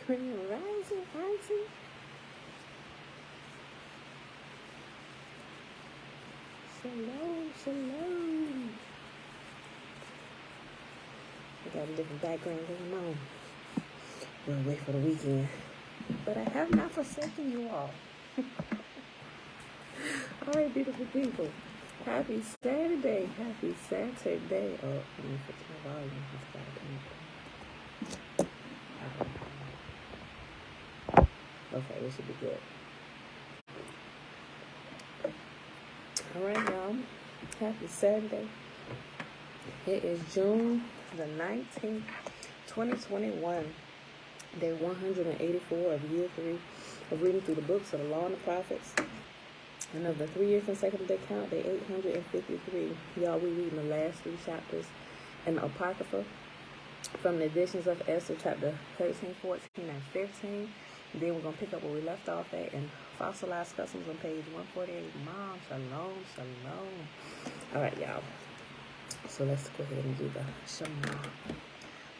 Grand Rising, Auntie. Shalom, shalom. I got a different background going on. We'll wait for the weekend. But I have not forsaken you all. All right, beautiful people. Happy Saturday. Happy Saturday. Oh, let me fix my volume. Okay, this should be good. All right, y'all. Happy Saturday. It is June the 19th, 2021. Day 184 of year 3 of reading through the books of the Law and the Prophets. And of the 3-year consecutive day count, day 853. Y'all, we reading the last 3 chapters in the Apocrypha from the editions of Esther, chapter 13, 14, and 15. Then we're going to pick up where we left off at in Fossilized Customs on page 148. Mom, shalom, shalom. All right, y'all. So let's go ahead and do the Shema. I'm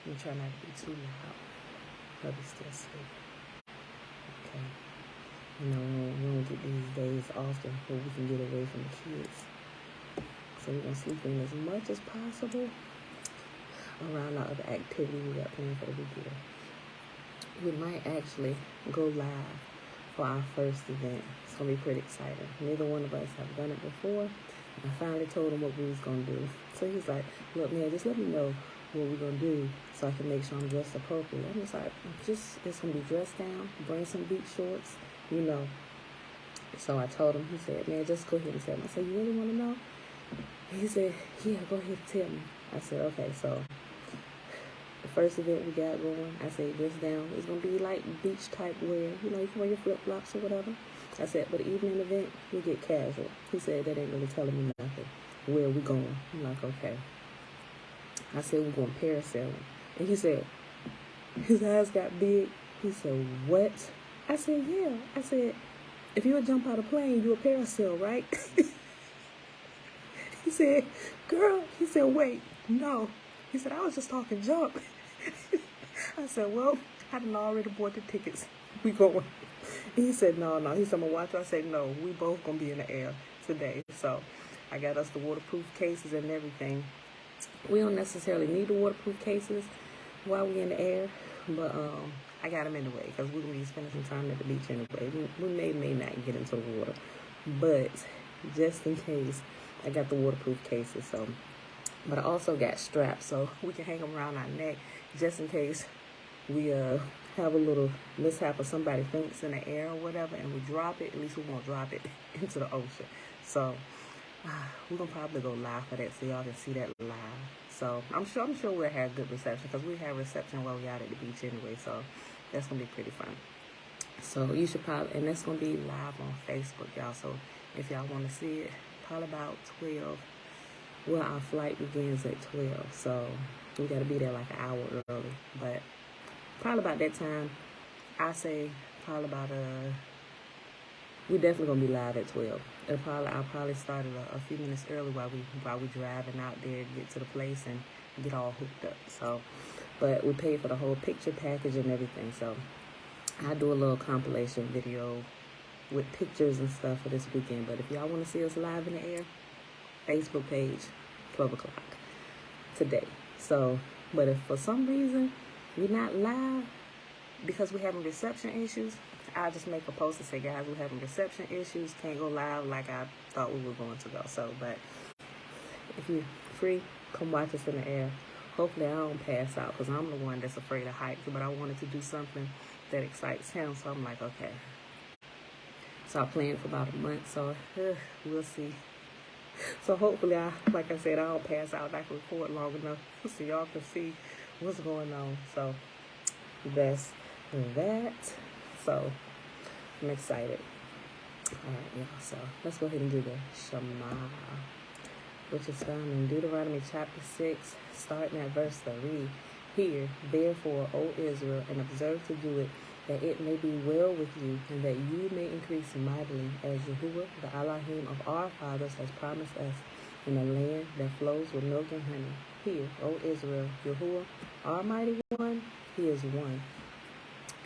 going to try not to be too loud. Hubby's still asleep. Okay. You know, we don't get these days often where we can get away from the kids. So we're going to sleep in as much as possible around our other activity we got planned for the weekend. We might actually go live for our first event. It's going to be pretty exciting. Neither one of us have done it before. I finally told him what we was going to do. So he's like, look, man, just let me know what we're going to do so I can make sure I'm dressed appropriately. I'm just like, it's going to be dressed down, bring some beach shorts, you know. So I told him, he said, man, just go ahead and tell me. I said, you really want to know? He said, yeah, go ahead and tell me. I said, okay, so the first event we got going, I said, dress down. It's going to be like beach type wear. You know, you can wear your flip-flops or whatever. I said, but the evening event, we get casual. He said, that ain't really telling me nothing. Where we going? I'm like, okay. I said, we're going parasailing. And he said, his eyes got big. He said, what? I said, yeah. I said, if you would jump out of a plane, you would parasail, right? He said, girl, he said, wait, no. He said, I was just talking junk. I said, well, I done already bought the tickets. We going. He said, no. He said, I'm going to watch. I said, no, we both going to be in the air today. So I got us the waterproof cases and everything. We don't necessarily need the waterproof cases while we're in the air, but I got them anyway because we're going to be spending some time at the beach anyway. We may not get into the water, but just in case, I got the waterproof cases. So, but I also got straps so we can hang them around our neck just in case we have a little mishap or somebody thinks in the air or whatever and we drop it. At least we won't drop it into the ocean. So we're going to probably go live for that so y'all can see that live. So I'm sure we'll have good reception because we have reception while we're out at the beach anyway. So that's going to be pretty fun. So you should probably, and that's going to be live on Facebook, y'all. So if y'all want to see it, probably about 12. Well, our flight begins at 12. So we got to be there like an hour early. But probably about that time, I say probably about we're definitely gonna be live at 12. I'll probably start a few minutes early while we driving out there to get to the place and get all hooked up. So, but we paid for the whole picture package and everything. So I do a little compilation video with pictures and stuff for this weekend. But if y'all want to see us live in the air, Facebook page, 12 o'clock today. So, but if for some reason we're not live because we're having reception issues, I'll just make a post and say, guys, we're having reception issues, can't go live like I thought we were going to go. So, but if you're free, come watch us in the air. Hopefully I don't pass out because I'm the one that's afraid of heights, but I wanted to do something that excites him. So I'm like, okay. So I planned for about a month, so we'll see. So hopefully, like I said, I don't pass out. I can record long enough so y'all can see what's going on. So that's that. So I'm excited. All right, y'all. So let's go ahead and do the Shema, which is found in Deuteronomy chapter 6, starting at verse 3. Hear, therefore, O Israel, and observe to do it, that it may be well with you, and that you may increase mightily, as YAHUAH, the Elohim of our fathers, has promised us, in a land that flows with milk and honey. Hear, O Israel, YAHUAH, our mighty one, he is one.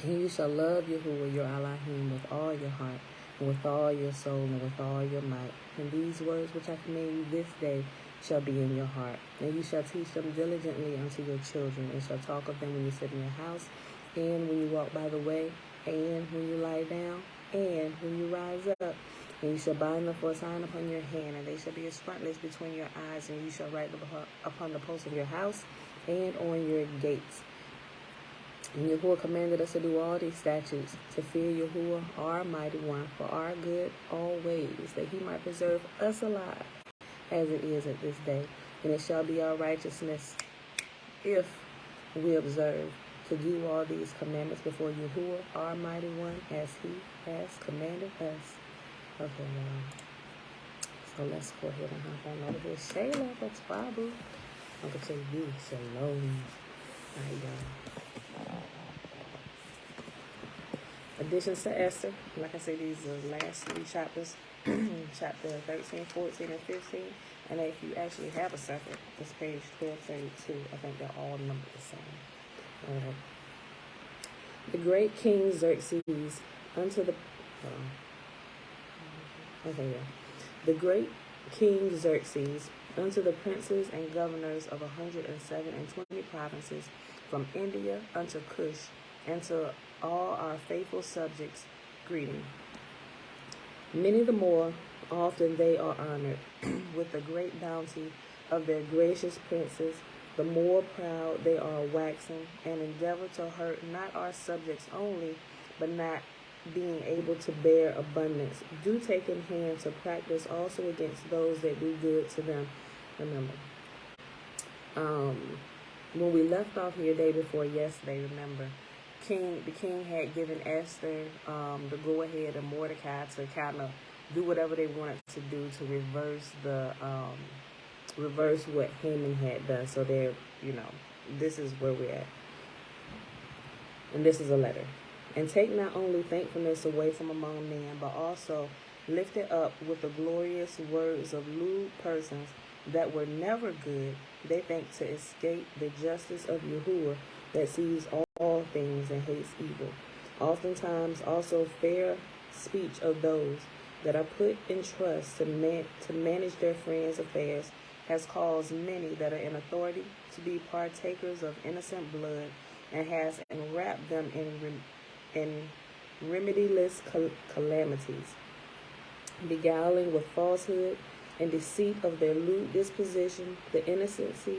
And you shall love YAHUAH your Elohim with all your heart, and with all your soul, and with all your might. And these words which I command you this day shall be in your heart. And you shall teach them diligently unto your children, and shall talk of them when you sit in your house, and when you walk by the way, and when you lie down, and when you rise up. And you shall bind them for a sign upon your hand, and they shall be as frontlets between your eyes, and you shall write them upon the posts of your house and on your gates. And YAHUAH commanded us to do all these statutes, to fear YAHUAH, our mighty one, for our good always, that he might preserve us alive, as it is at this day. And it shall be our righteousness, if we observe to do all these commandments before YAHUAH, our mighty one, as he has commanded us. Okay, so let's go ahead and hop on over here. Shayla, that's Babu. I'm going to tell you, shalom. How you doing? Additions to Esther. Like I said, these are the last 3 chapters. Chapter 13, 14, and 15. And if you actually have a separate, it's page 1232. I think they're all numbered the same. The great King Xerxes unto the... The great King Xerxes unto the princes and governors of 120 provinces, from India unto Cush, and to all our faithful subjects, greeting. Many the more often they are honored with the great bounty of their gracious princes, the more proud they are waxing, and endeavor to hurt not our subjects only, but not being able to bear abundance, do take in hand to practice also against those that do good to them. Remember, when we left off here day before yesterday, remember, the king had given Esther the go-ahead and Mordecai to kind of do whatever they wanted to do to reverse what Haman had done. So they're, this is where we're at. And this is a letter. And take not only thankfulness away from among men, but also lift it up with the glorious words of lewd persons that were never good. They think to escape the justice of YAHUAH that sees all things and hates evil. Oftentimes also fair speech of those that are put in trust to manage their friends' affairs has caused many that are in authority to be partakers of innocent blood, and has enwrapped them in remediless calamities, beguiling with falsehood and deceit of their lewd disposition the innocency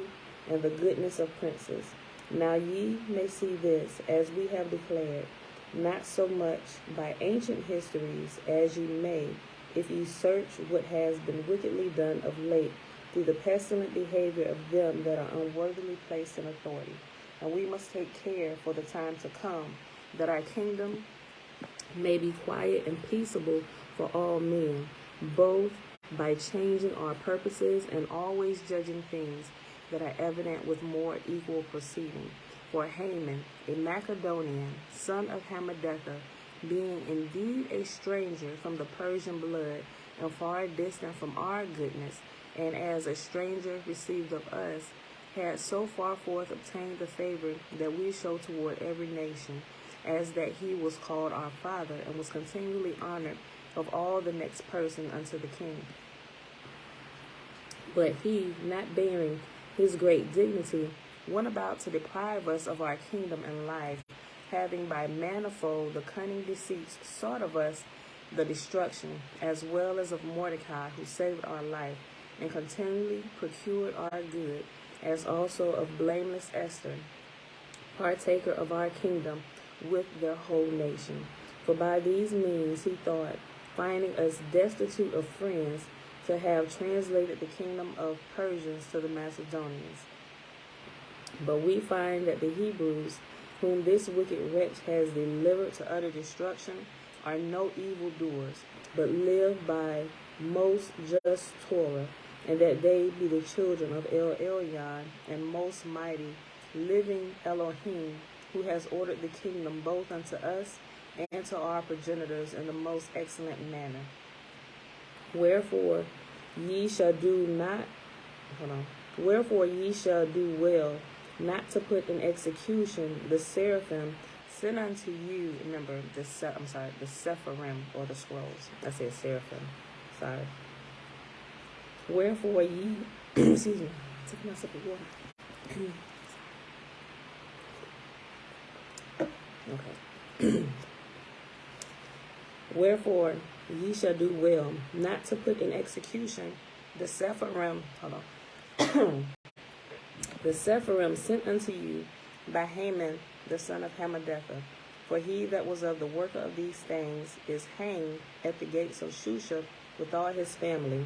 and the goodness of princes. Now ye may see this, as we have declared, not so much by ancient histories as ye may, if ye search what has been wickedly done of late through the pestilent behavior of them that are unworthily placed in authority. And we must take care for the time to come, that our kingdom may be quiet and peaceable for all men, both by changing our purposes and always judging things that are evident with more equal proceeding. For Haman, a Macedonian, son of Hammedatha, being indeed a stranger from the Persian blood, and far distant from our goodness, and as a stranger received of us, had so far forth obtained the favor that we show toward every nation, as that he was called our father, and was continually honored of all the next person unto the king. But he, not bearing his great dignity, went about to deprive us of our kingdom and life, having by manifold the cunning deceits sought of us the destruction, as well as of Mordecai, who saved our life, and continually procured our good, as also of blameless Esther, partaker of our kingdom with their whole nation. For by these means he thought, finding us destitute of friends, to have translated the kingdom of Persians to the Macedonians. But we find that the Hebrews, whom this wicked wretch has delivered to utter destruction, are no evildoers, but live by most just Torah, and that they be the children of El Elyon and most mighty, living Elohim, who has ordered the kingdom both unto us and to our progenitors in the most excellent manner. Wherefore ye shall do well not to put in execution the seraphim send unto you, remember, the Sephirim, or the scrolls. I said seraphim. Sorry. Wherefore ye, excuse me, took my sip of water. Okay. Wherefore ye shall do well not to put in execution the Sephirim, the Sephirim sent unto you by Haman the son of Hammedatha. For he that was of the worker of these things is hanged at the gates of Shusha with all his family.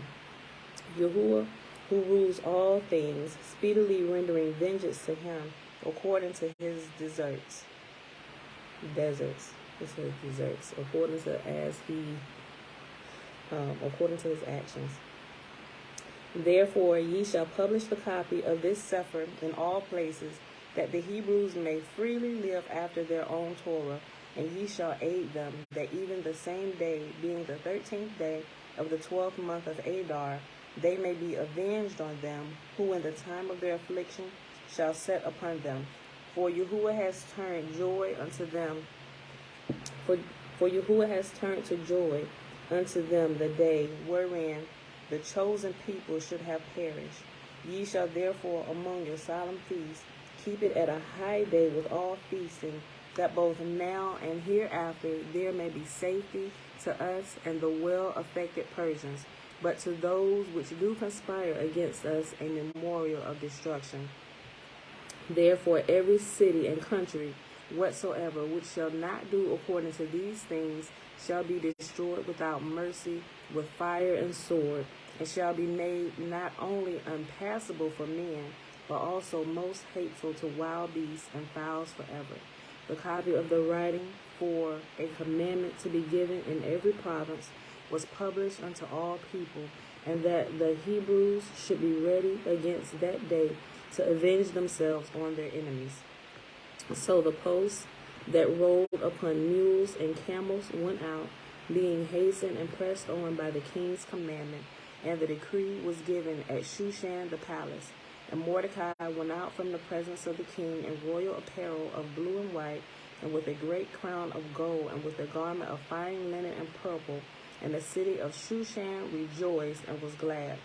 YAHUAH, who rules all things, speedily rendering vengeance to him according to his deserts. It says deserts, according to his actions. Therefore ye shall publish the copy of this Sefer in all places, that the Hebrews may freely live after their own Torah, and ye shall aid them, that even the same day, being the 13th day of the 12th month of Adar, they may be avenged on them, who in the time of their affliction shall set upon them. For YAHUAH has turned joy unto them. For YAHUAH has turned to joy unto them the day wherein the chosen people should have perished. Ye shall therefore among your solemn feasts keep it at a high day with all feasting, that both now and hereafter there may be safety to us and the well-affected Persians, but to those which do conspire against us a memorial of destruction. Therefore every city and country whatsoever which shall not do according to these things shall be destroyed without mercy with fire and sword, and shall be made not only unpassable for men, but also most hateful to wild beasts and fowls forever. The copy of the writing for a commandment to be given in every province was published unto all people, and that the Hebrews should be ready against that day to avenge themselves on their enemies. So the posts that rolled upon mules and camels went out, being hastened and pressed on by the king's commandment, and the decree was given at Shushan the palace. And Mordecai went out from the presence of the king in royal apparel of blue and white, and with a great crown of gold, and with a garment of fine linen and purple. And the city of Shushan rejoiced and was glad.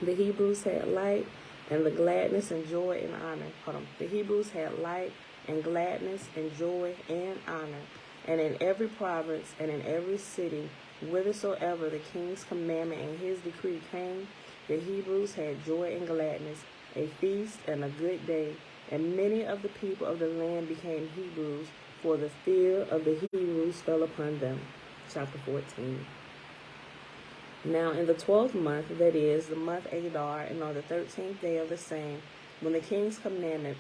The Hebrews had light and the gladness and joy and honor. The Hebrews had light and gladness and joy and honor. And in every province and in every city, whithersoever the king's commandment and his decree came, the Hebrews had joy and gladness, a feast and a good day. And many of the people of the land became Hebrews, for the fear of the Hebrews fell upon them. Chapter 14. Now in the 12th month, that is, the month Adar, and on the 13th day of the same, when the king's commandment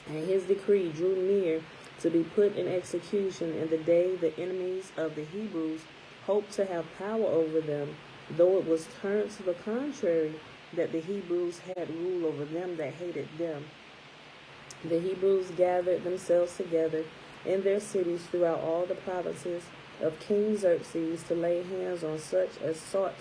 and his decree drew near to be put in execution, in the day the enemies of the Hebrews hoped to have power over them, though it was turned to the contrary, that the Hebrews had rule over them that hated them. The Hebrews gathered themselves together in their cities throughout all the provinces of King Xerxes to lay hands on such as sought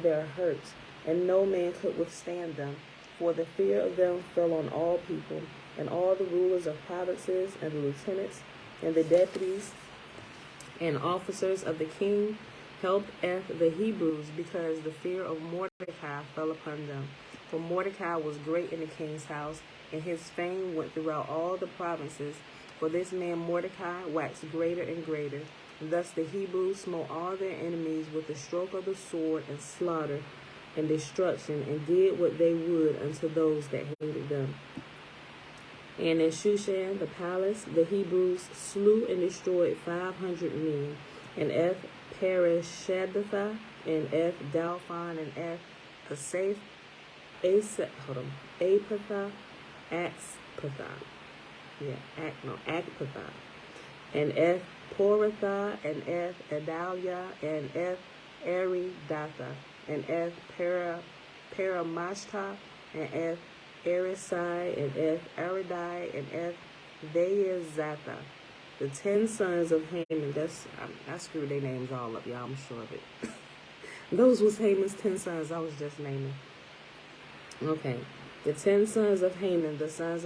their hurts, and no man could withstand them. For the fear of them fell on all people, and all the rulers of provinces, and the lieutenants, and the deputies, and officers of the king helped the Hebrews, because the fear of Mordecai fell upon them. For Mordecai was great in the king's house, and his fame went throughout all the provinces. For this man Mordecai waxed greater and greater. Thus the Hebrews smote all their enemies with the stroke of the sword, and slaughter and destruction, and did what they would unto those that hated them. And in Shushan the palace the Hebrews slew and destroyed 500 men, and Parashadathah, and Dalphon, and Apatha, Akpatha, and Poratha, and Adalia, and Aridatha, and Paramashta, and Erisai, and Aridai, and Veazatha, the 10 sons of Haman. I screwed their names all up, y'all, I'm sure of it. Those was Haman's 10 sons I was just naming. Okay. The 10 sons of Haman, the son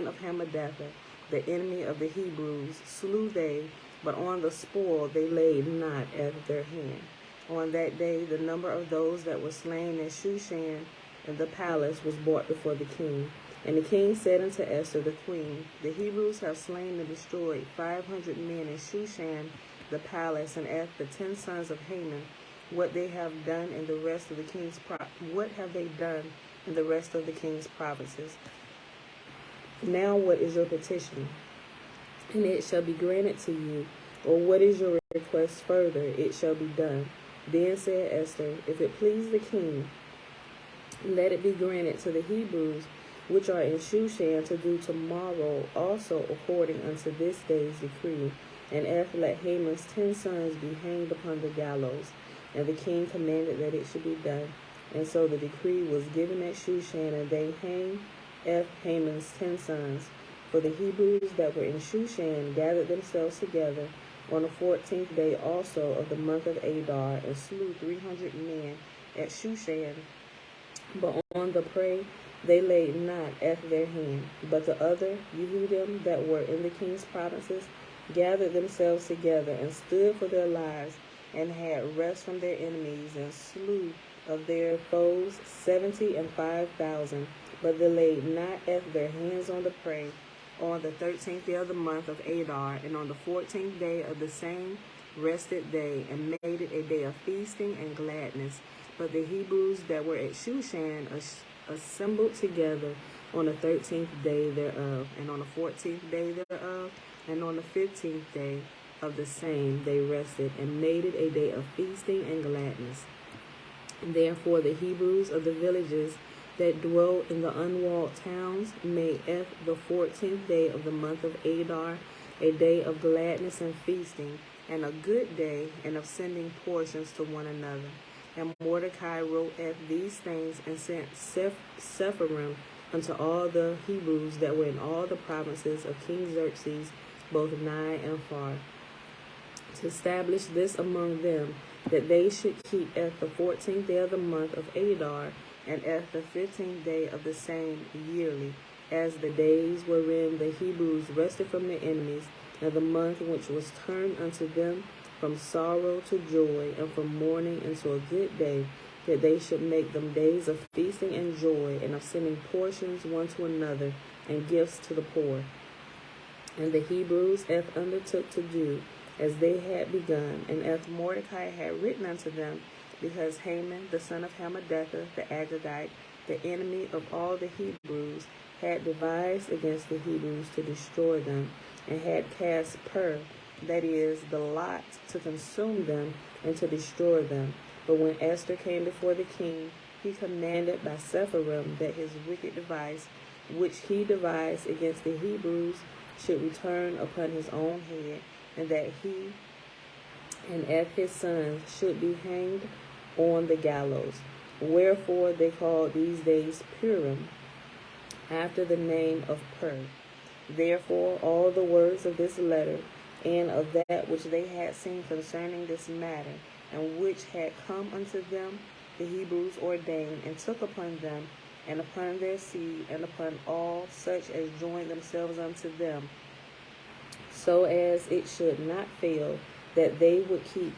of Hammedatha, the enemy of the Hebrews, slew they, but on the spoil they laid not at their hand. On that day the number of those that were slain in Shushan in the palace was brought before the king. And the king said unto Esther the queen, The Hebrews have slain and destroyed 500 men in Shushan the palace, and asked the 10 sons of Haman what they have done in the rest of the king's provinces. Now what is your petition? And it shall be granted to you. Or what is your request further? It shall be done. Then said Esther, If it please the king, let it be granted to the Hebrews which are in Shushan to do tomorrow also according unto this day's decree. And after let Haman's 10 sons be hanged upon the gallows. And the king commanded that it should be done. And so the decree was given at Shushan, and they hanged Haman's 10 sons. For the Hebrews that were in Shushan gathered themselves together on the 14th day also of the month of Adar, and slew 300 men at Shushan. But on the prey they laid not at their hand. But the other Yehudim that were in the king's provinces gathered themselves together, and stood for their lives, and had rest from their enemies, and slew of their foes 75,000. But they laid not at their hands on the prey on the 13th day of the month of Adar, and on the 14th day of the same rested day, and made it a day of feasting and gladness. But the Hebrews that were at Shushan assembled together on the 13th day thereof, and on the 14th day thereof, and on the 15th day of the same they rested, and made it a day of feasting and gladness. Therefore the Hebrews of the villages that dwelt in the unwalled towns made the 14th day of the month of Adar a day of gladness and feasting, and a good day, and of sending portions to one another. And Mordecai wrote these things, and sent Sepharim unto all the Hebrews that were in all the provinces of King Xerxes, both nigh and far, to establish this among them, that they should keep at the 14th day of the month of Adar, and at the 15th day of the same yearly, as the days wherein the Hebrews rested from their enemies, and the month which was turned unto them from sorrow to joy, and from mourning into a good day, that they should make them days of feasting and joy, and of sending portions one to another, and gifts to the poor. And the Hebrews undertook to do as they had begun, and as Mordecai had written unto them, because Haman, the son of Hammedatha, the Agagite, the enemy of all the Hebrews, had devised against the Hebrews to destroy them, and had cast that is, the lot, to consume them and to destroy them. But when Esther came before the king, he commanded by Sepharim that his wicked device, which he devised against the Hebrews, should return upon his own head, and that he and his sons should be hanged on the gallows. Wherefore they called these days Purim, after the name of Pur. Therefore all the words of this letter, and of that which they had seen concerning this matter, and which had come unto them, the Hebrews ordained, and took upon them, and upon their seed, and upon all such as joined themselves unto them, so as it should not fail, that they would keep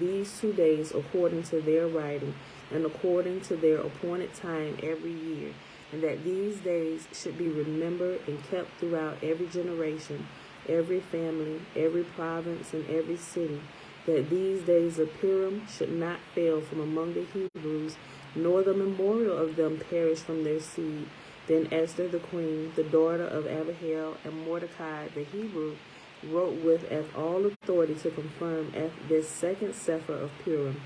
these 2 days according to their writing, and according to their appointed time every year, and that these days should be remembered and kept throughout every generation, every family, every province, and every city, that these days of Purim should not fail from among the Hebrews, nor the memorial of them perish from their seed. Then Esther the queen, the daughter of Abihail, and Mordecai the Hebrew, wrote with all authority to confirm this second Sefer of Purim.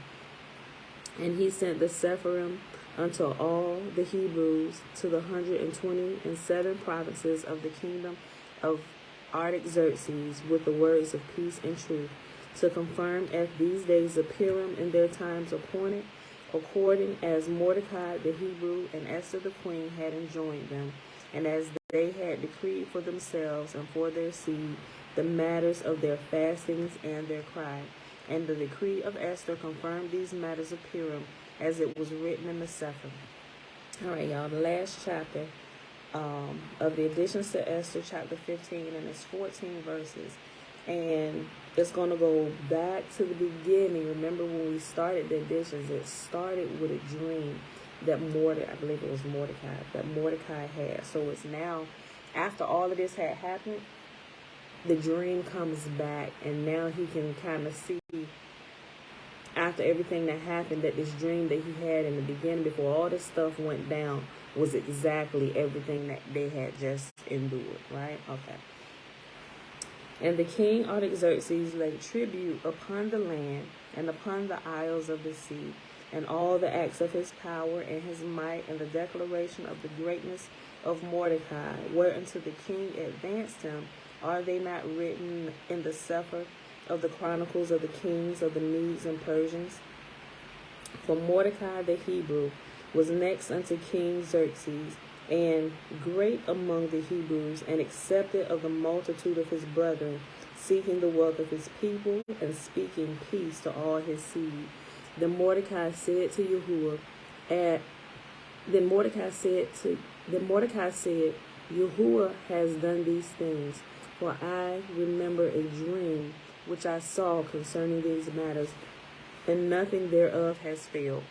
And he sent the Sepharim unto all the Hebrews to the 127 provinces of the kingdom of Artaxerxes, with the words of peace and truth, to confirm these days of Purim in their times appointed, according as Mordecai the Hebrew and Esther the queen had enjoined them, and as they had decreed for themselves and for their seed the matters of their fastings and their cry. And the decree of Esther confirmed these matters of Purim, as it was written in the Sefer. All right, y'all, the last chapter of the additions to Esther, chapter 15, and it's 14 verses. And it's going to go back to the beginning. Remember when we started the additions, it started with a dream that I believe it was Mordecai, that Mordecai had. So it's now, after all of this had happened, the dream comes back, and now he can kind of see, after everything that happened, that this dream that he had in the beginning, before all this stuff went down, was exactly everything that they had just endured, right? Okay. And the king Artaxerxes laid tribute upon the land and upon the isles of the sea, and all the acts of his power and his might, and the declaration of the greatness of Mordecai, whereunto the king advanced him, are they not written in the Sefer of the chronicles of the kings of the Medes and Persians? For Mordecai the Hebrew was next unto King Xerxes, and great among the Hebrews, and accepted of the multitude of his brethren, seeking the wealth of his people, and speaking peace to all his seed. Then Mordecai said, Yahuwah has done these things, for I remember a dream which I saw concerning these matters, and nothing thereof has failed.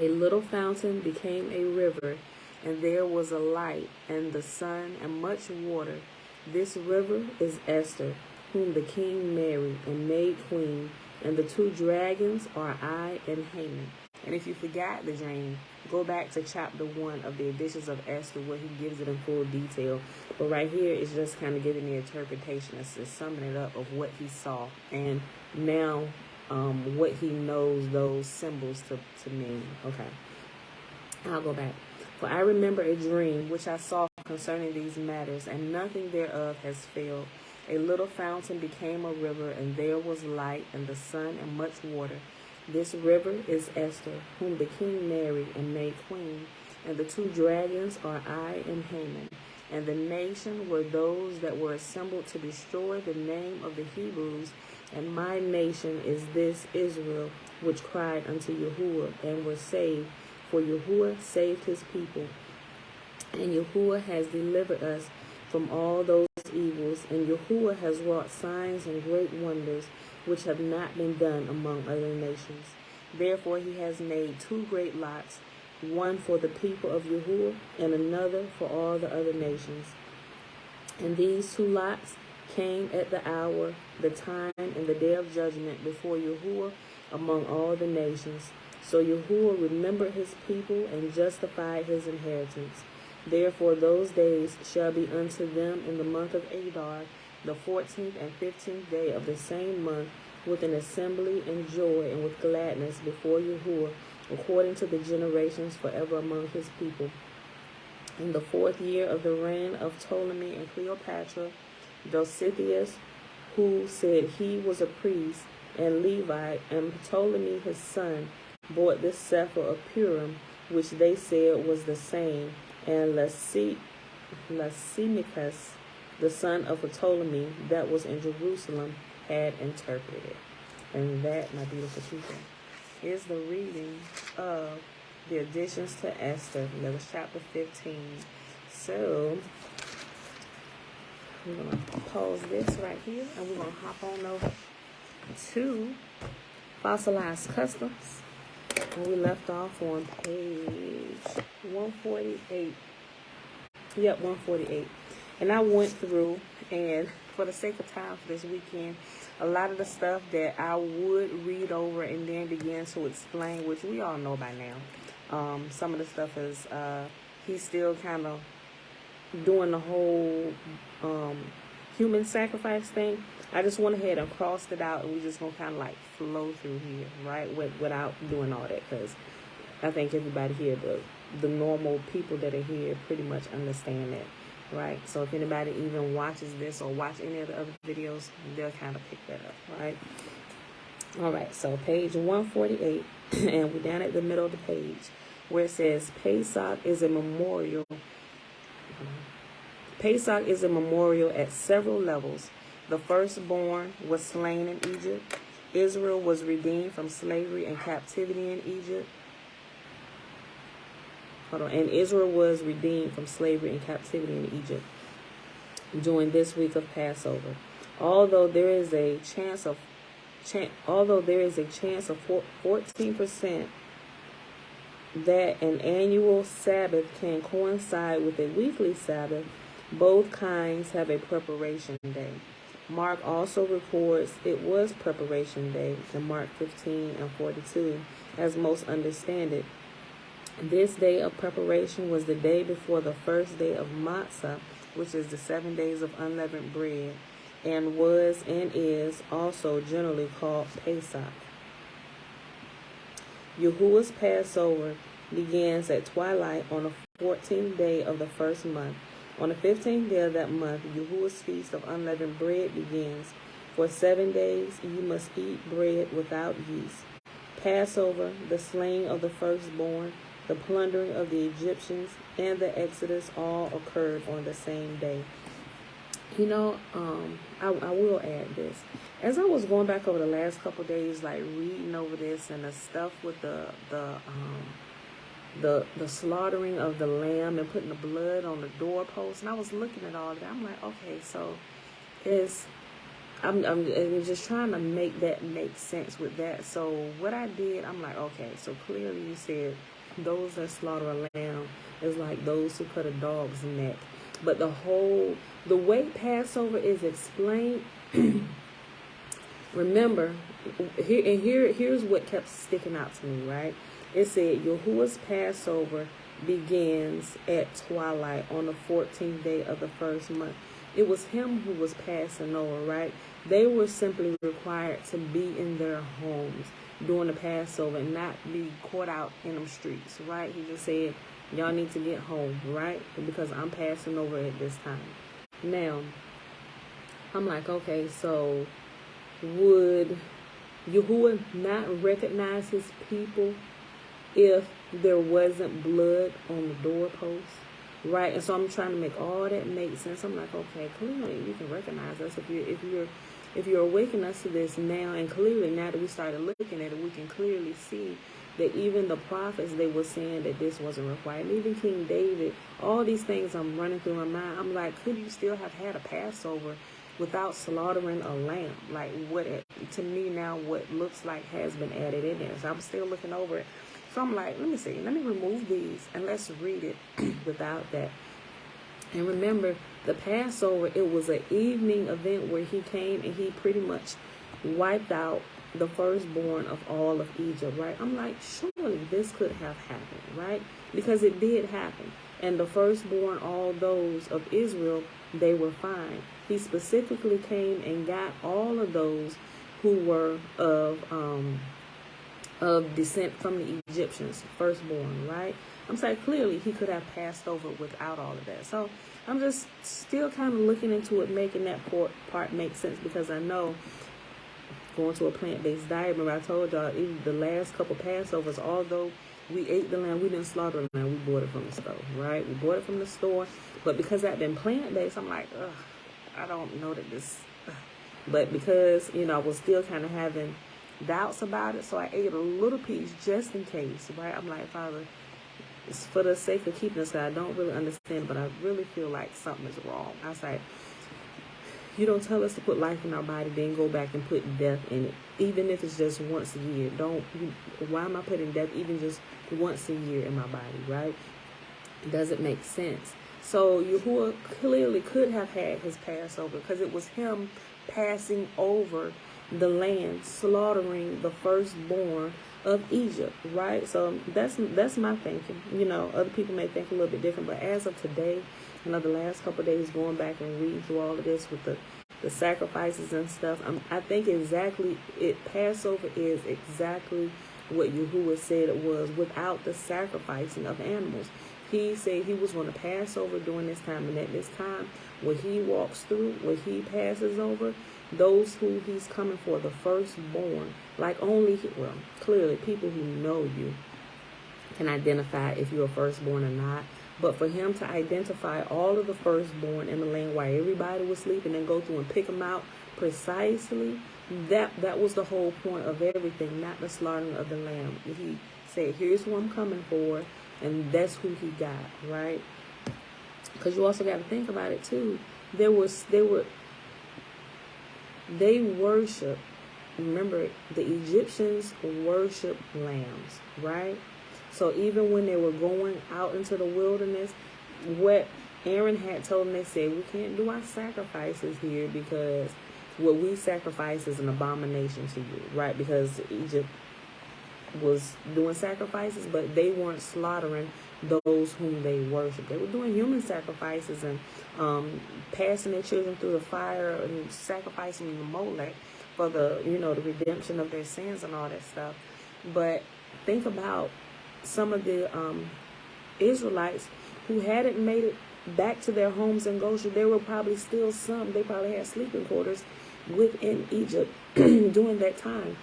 A little fountain became a river, and there was a light, and the sun, and much water. This river is Esther, whom the king married and made queen, and the two dragons are I and Haman. And if you forgot the dream, go back to chapter 1 of the editions of Esther, where he gives it in full detail. But right here is just kind of giving the interpretation, it's summing it up of what he saw, and now what he knows those symbols to mean. Okay, I'll go back. For I remember a dream which I saw concerning these matters, and nothing thereof has failed. A little fountain became a river, and there was light, and the sun, and much water. This river is Esther, whom the king married and made queen, and the two dragons are I and Haman. And the nation were those that were assembled to destroy the name of the Hebrews, and my nation is this Israel, which cried unto Yahuwah, and was saved. For Yahuwah saved his people, and Yahuwah has delivered us from all those evils, and Yahuwah has wrought signs and great wonders, which have not been done among other nations. Therefore he has made two great lots, one for the people of Yahuwah, and another for all the other nations. And these two lots came at the hour, the time, and the day of judgment before Yahuwah among all the nations. So Yahuwah remembered his people and justified his inheritance. Therefore those days shall be unto them in the month of Adar, the 14th and 15th day of the same month, with an assembly and joy and with gladness before Yahuwah, according to the generations forever among his people. In the 4th year of the reign of Ptolemy and Cleopatra, Dositheus, who said he was a priest and Levite, and Ptolemy his son, bought this Sefer of Purim, which they said was the same, and Lysimachus, the son of Ptolemy, that was in Jerusalem, had interpreted. And that, my beautiful people, is the reading of the additions to Esther. That was chapter 15. So we're going to pause this right here, and we're going to hop on over to Fossilized Customs. And we left off on page 148. Yep, 148. And I went through, and for the sake of time for this weekend, a lot of the stuff that I would read over and then begin to explain, which we all know by now. Some of the stuff is, he's still kind of doing the whole human sacrifice thing. I just went ahead and crossed it out, and we're just going to kind of like flow through here, right, without doing all that, because I think everybody here, the normal people that are here pretty much understand that, right? So if anybody even watches this or watch any of the other videos, they'll kind of pick that up, right? All right, so page 148, and we're down at the middle of the page where it says Pesach is a memorial. Pesach is a memorial at several levels. The firstborn was slain in Egypt. Israel was redeemed from slavery and captivity in Egypt. hold on. And Israel was redeemed from slavery and captivity in Egypt during this week of Passover. Although there is a chance of 14% that an annual Sabbath can coincide with a weekly Sabbath, both kinds have a preparation day. Mark also records it was preparation day in Mark 15:42, as most understand it. This day of preparation was the day before the first day of Matzah, which is the 7 days of unleavened bread, and was and is also generally called Pesach. YAHUAH's Passover begins at twilight on the 14th day of the first month. On the 15th day of that month, YAHUAH's Feast of Unleavened Bread begins. For 7 days you must eat bread without yeast. Passover, the slaying of the firstborn, the plundering of the Egyptians, and the Exodus all occurred on the same day. You know, I will add this. As I was going back over the last couple of days, like reading over this and the stuff with the slaughtering of the lamb and putting the blood on the doorpost, and I was looking at all of that. I'm like, okay, so I'm just trying to make that make sense with that. So what I did, I'm like, okay, so clearly you said those that slaughter a lamb is like those who cut a dog's neck. But the way Passover is explained, remember, here's what kept sticking out to me, right? It said YAHUAH's Passover begins at twilight on the 14th day of the first month. It was him who was passing over, right? They were simply required to be in their homes during the Passover and not be caught out in them streets, right? He just said, y'all need to get home, right? Because I'm passing over at this time. Now, I'm like, okay, so would YAHUAH not recognize his people if there wasn't blood on the doorpost, right? And so I'm trying to make all that make sense. I'm like, okay, clearly you can recognize us if you're awakening us to this now, and clearly now that we started looking at it, we can clearly see that even the prophets, they were saying that this wasn't required. And even King David, all these things I'm running through my mind. I'm like, could you still have had a Passover without slaughtering a lamb? Like, what, to me now, what looks like has been added in there. So I'm still looking over it. So I'm like, let me see, let me remove these and let's read it without that. And remember, the Passover, it was an evening event where he came and he pretty much wiped out the firstborn of all of Egypt, right? I'm like, surely this could have happened, right? Because it did happen. And the firstborn, all those of Israel, they were fine. He specifically came and got all of those who were of descent from the Egyptians, firstborn, right? I'm saying clearly he could have passed over without all of that. So I'm just still kind of looking into it, making that part make sense, because I know going to a plant-based diet, remember I told y'all, even the last couple Passovers, although we ate the lamb, we didn't slaughter the lamb, we bought it from the store, right? We bought it from the store, but because I've been plant-based, I'm like, ugh, I don't know that this, but because, you know, I was still kind of having doubts about it, so I ate a little piece just in case, right? I'm like, Father, it's for the sake of keeping this, I don't really understand, but I really feel like something is wrong. I was like, you don't tell us to put life in our body, then go back and put death in it, even if it's just once a year. Why am I putting death even just once a year in my body, right? It doesn't make sense. So YAHUAH clearly could have had his Passover because it was him passing over the land, slaughtering the firstborn of Egypt, right? So that's my thinking. You know, other people may think a little bit different, but as of today, you know, the last couple of days going back and reading through all of this with the sacrifices and stuff, I think exactly Passover is exactly what YAHUAH said it was, without the sacrificing of animals. He said he was going to pass over during this time, and at this time, when he walks through, when he passes over, those who he's coming for, the firstborn, like only, well, clearly people who know you can identify if you're a firstborn or not. But for him to identify all of the firstborn in the land while everybody was sleeping and go through and pick them out precisely, that was the whole point of everything, not the slaughtering of the lamb. He said, here's who I'm coming for. And that's who he got, right? Because you also got to think about it too. They worship. Remember, the Egyptians worship lambs, right? So even when they were going out into the wilderness, what Aaron had told them, they said, we can't do our sacrifices here because what we sacrifice is an abomination to you, right? Because Egypt was doing sacrifices, but they weren't slaughtering those whom they worshiped. They were doing human sacrifices and passing their children through the fire and sacrificing the Molech for the, the redemption of their sins and all that stuff. But think about some of the Israelites who hadn't made it back to their homes in Goshen. There were probably still some. They probably had sleeping quarters within Egypt during that time.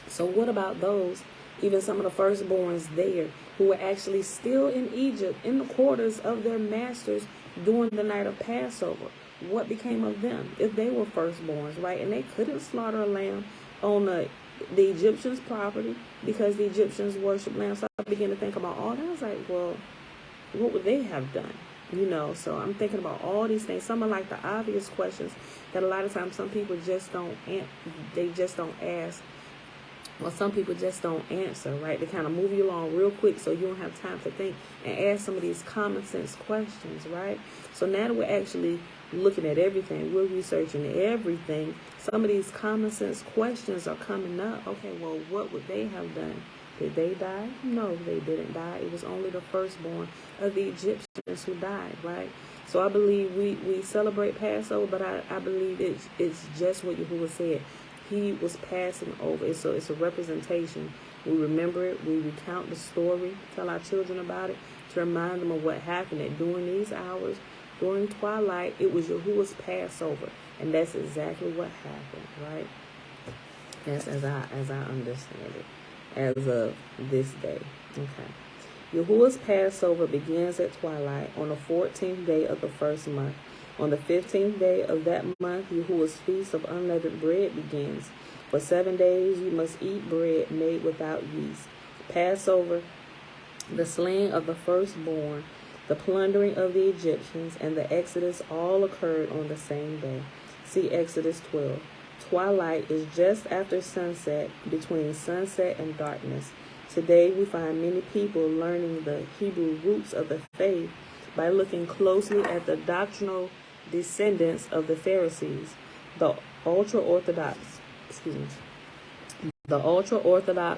So what about those, even some of the firstborns there, who were actually still in Egypt, in the quarters of their masters during the night of Passover? What became of them if they were firstborns, right? And they couldn't slaughter a lamb on the Egyptians' property because the Egyptians worship lambs. So I began to think about all that. I was like, well, what would they have done? So I'm thinking about all these things. Some are like the obvious questions that a lot of times some people just don't ask. Well, some people just don't answer, right? They kind of move you along real quick so you don't have time to think and ask some of these common sense questions, right? So now that we're actually looking at everything, we're researching everything, some of these common sense questions are coming up. Okay, well, what would they have done? Did they die? No, they didn't die. It was only the firstborn of the Egyptians who died, right? So I believe we celebrate Passover, but I believe it's just what Yahuwah said. He was passing over. It's a representation. We remember it. We recount the story, tell our children about it, to remind them of what happened. That during these hours, during twilight, it was Yahuwah's Passover. And that's exactly what happened, right? That's as I understand it, as of this day. Okay. Yahuwah's Passover begins at twilight on the 14th day of the first month. On the 15th day of that month, Yahuwah's feast of unleavened bread begins. For 7 days you must eat bread made without yeast. Passover, the slaying of the firstborn, the plundering of the Egyptians, and the Exodus all occurred on the same day. See Exodus 12. Twilight is just after sunset, between sunset and darkness. Today we find many people learning the Hebrew roots of the faith by looking closely at the doctrinal descendants of the Pharisees, the ultra-Orthodox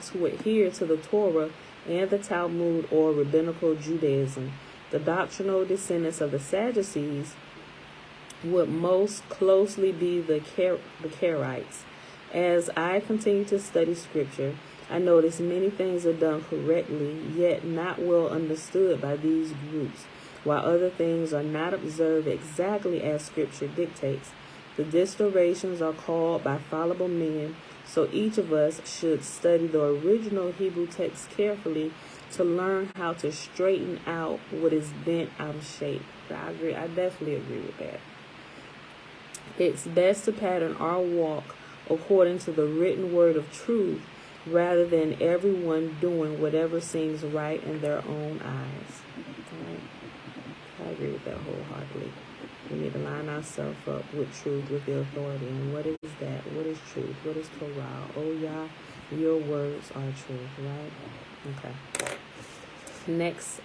who adhere to the Torah and the Talmud or rabbinical Judaism. The doctrinal descendants of the Sadducees would most closely be the Karaites. As I continue to study Scripture, I notice many things are done correctly, yet not well understood by these groups, while other things are not observed exactly as Scripture dictates. The distortions are called by fallible men, so each of us should study the original Hebrew text carefully to learn how to straighten out what is bent out of shape. I agree. I definitely agree with that. It's best to pattern our walk according to the written word of truth rather than everyone doing whatever seems right in their own eyes. Right? I agree with that wholeheartedly. We need to line ourselves up with truth, with the authority. And what is that? What is truth? What is Torah? Oh, Yah, your words are truth, right? Okay. Next,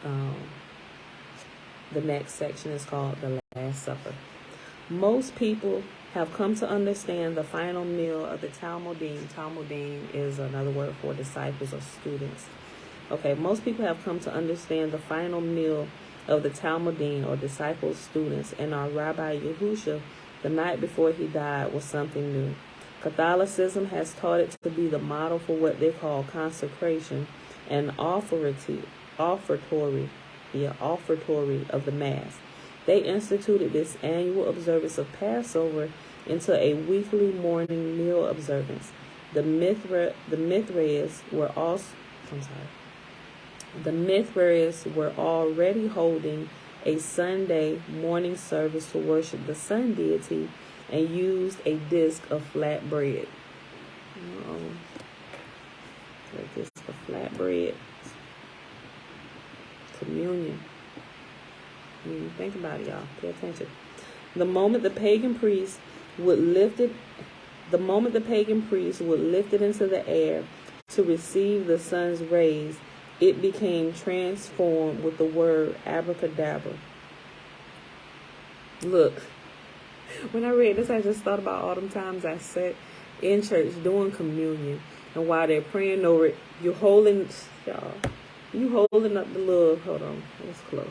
the next section is called the Last Supper. Most people have come to understand the final meal of the Talmudim. Talmudim is another word for disciples or students. Okay, most people have come to understand the final meal of the Talmudim or disciples, students, and our Rabbi Yahusha the night before he died was something new. Catholicism has taught it to be the model for what they call consecration and offertory of the Mass. They instituted this annual observance of Passover into a weekly morning meal observance. The Mithraeans were already holding a Sunday morning service to worship the sun deity and used a disc of flat bread. A disc of flat bread. communion. Think about it, y'all. Pay attention. The moment the pagan priest would lift it into the air to receive the sun's rays, it became transformed with the word abracadabra. Look, when I read this, I just thought about all them times I sat in church doing communion, and while they're praying over it, you holding up the little, hold on, it's close.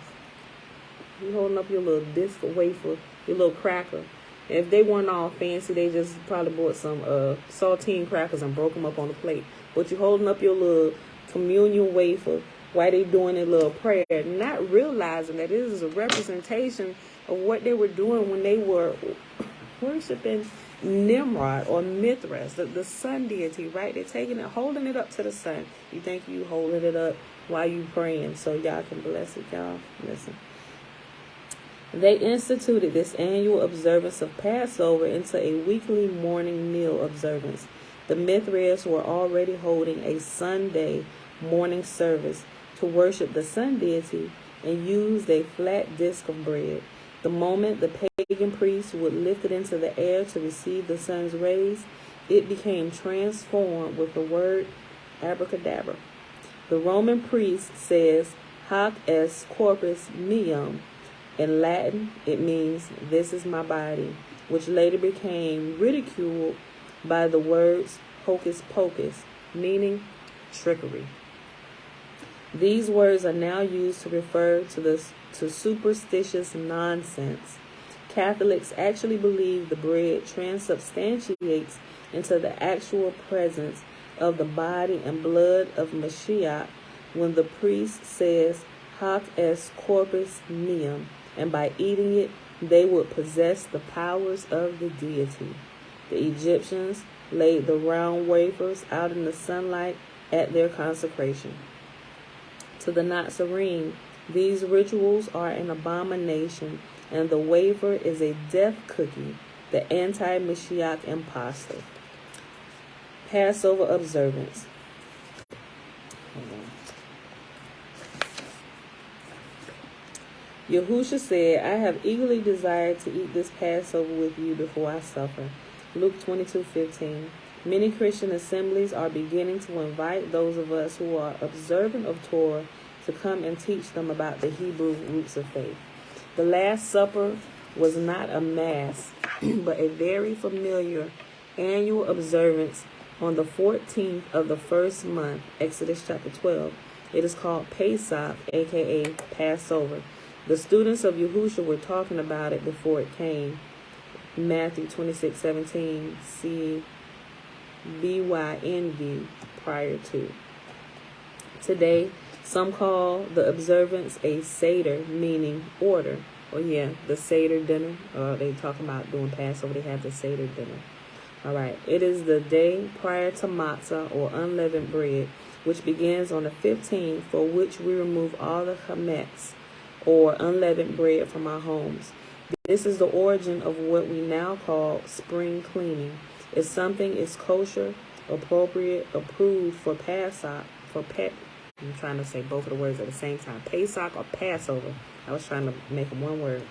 You holding up your little disc of wafer, your little cracker. And if they weren't all fancy, they just probably bought some saltine crackers and broke them up on the plate. But you holding up your little communion wafer while they doing their little prayer, not realizing that this is a representation of what they were doing when they were worshiping Nimrod or Mithras, the sun deity, right? They're taking it, holding it up to the sun. You think you holding it up while you praying so y'all can bless it, y'all? Listen. They instituted this annual observance of Passover into a weekly morning meal observance. The Mithras were already holding a Sunday morning service to worship the sun deity and used a flat disc of bread. The moment the pagan priest would lift it into the air to receive the sun's rays, it became transformed with the word abracadabra. The Roman priest says, "Hoc est corpus meum." In Latin, it means, "This is my body," which later became ridiculed by the words hocus pocus, meaning trickery. These words are now used to refer to superstitious nonsense. Catholics actually believe the bread transubstantiates into the actual presence of the body and blood of Mashiach when the priest says, "Hoc est corpus meum," and by eating it, they would possess the powers of the deity. The Egyptians laid the round wafers out in the sunlight at their consecration. To the Nazarene, these rituals are an abomination, and the wafer is a death cookie, the anti-Mashiach impostor. Passover observance. Yahushua said, "I have eagerly desired to eat this Passover with you before I suffer." Luke 22:15. Many Christian assemblies are beginning to invite those of us who are observant of Torah to come and teach them about the Hebrew roots of faith. The Last Supper was not a mass, but a very familiar annual observance on the 14th of the first month, Exodus chapter 12. It is called Pesach, aka Passover. The students of Yahushua were talking about it before it came. Matthew 26:17, see BYNV prior to. Today, some call the observance a Seder, meaning order. The Seder dinner. They talking about doing Passover, they have the Seder dinner. All right. It is the day prior to matzah, or unleavened bread, which begins on the 15th, for which we remove all the chametz, or unleavened bread, from our homes. This is the origin of what we now call spring cleaning. If something is kosher, appropriate, approved for Pesach, I'm trying to say both of the words at the same time, Pesach or Passover. I was trying to make them one word.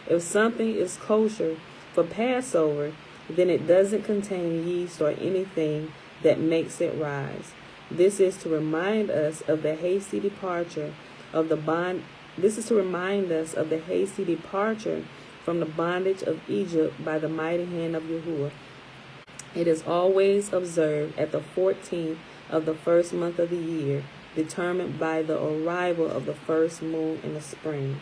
If something is kosher for Passover, then it doesn't contain yeast or anything that makes it rise. This is to remind us of the hasty departure of the bond. This is to remind us of the hasty departure from the bondage of Egypt by the mighty hand of Yahuwah. It is always observed at the 14th of the first month of the year, determined by the arrival of the first moon in the spring.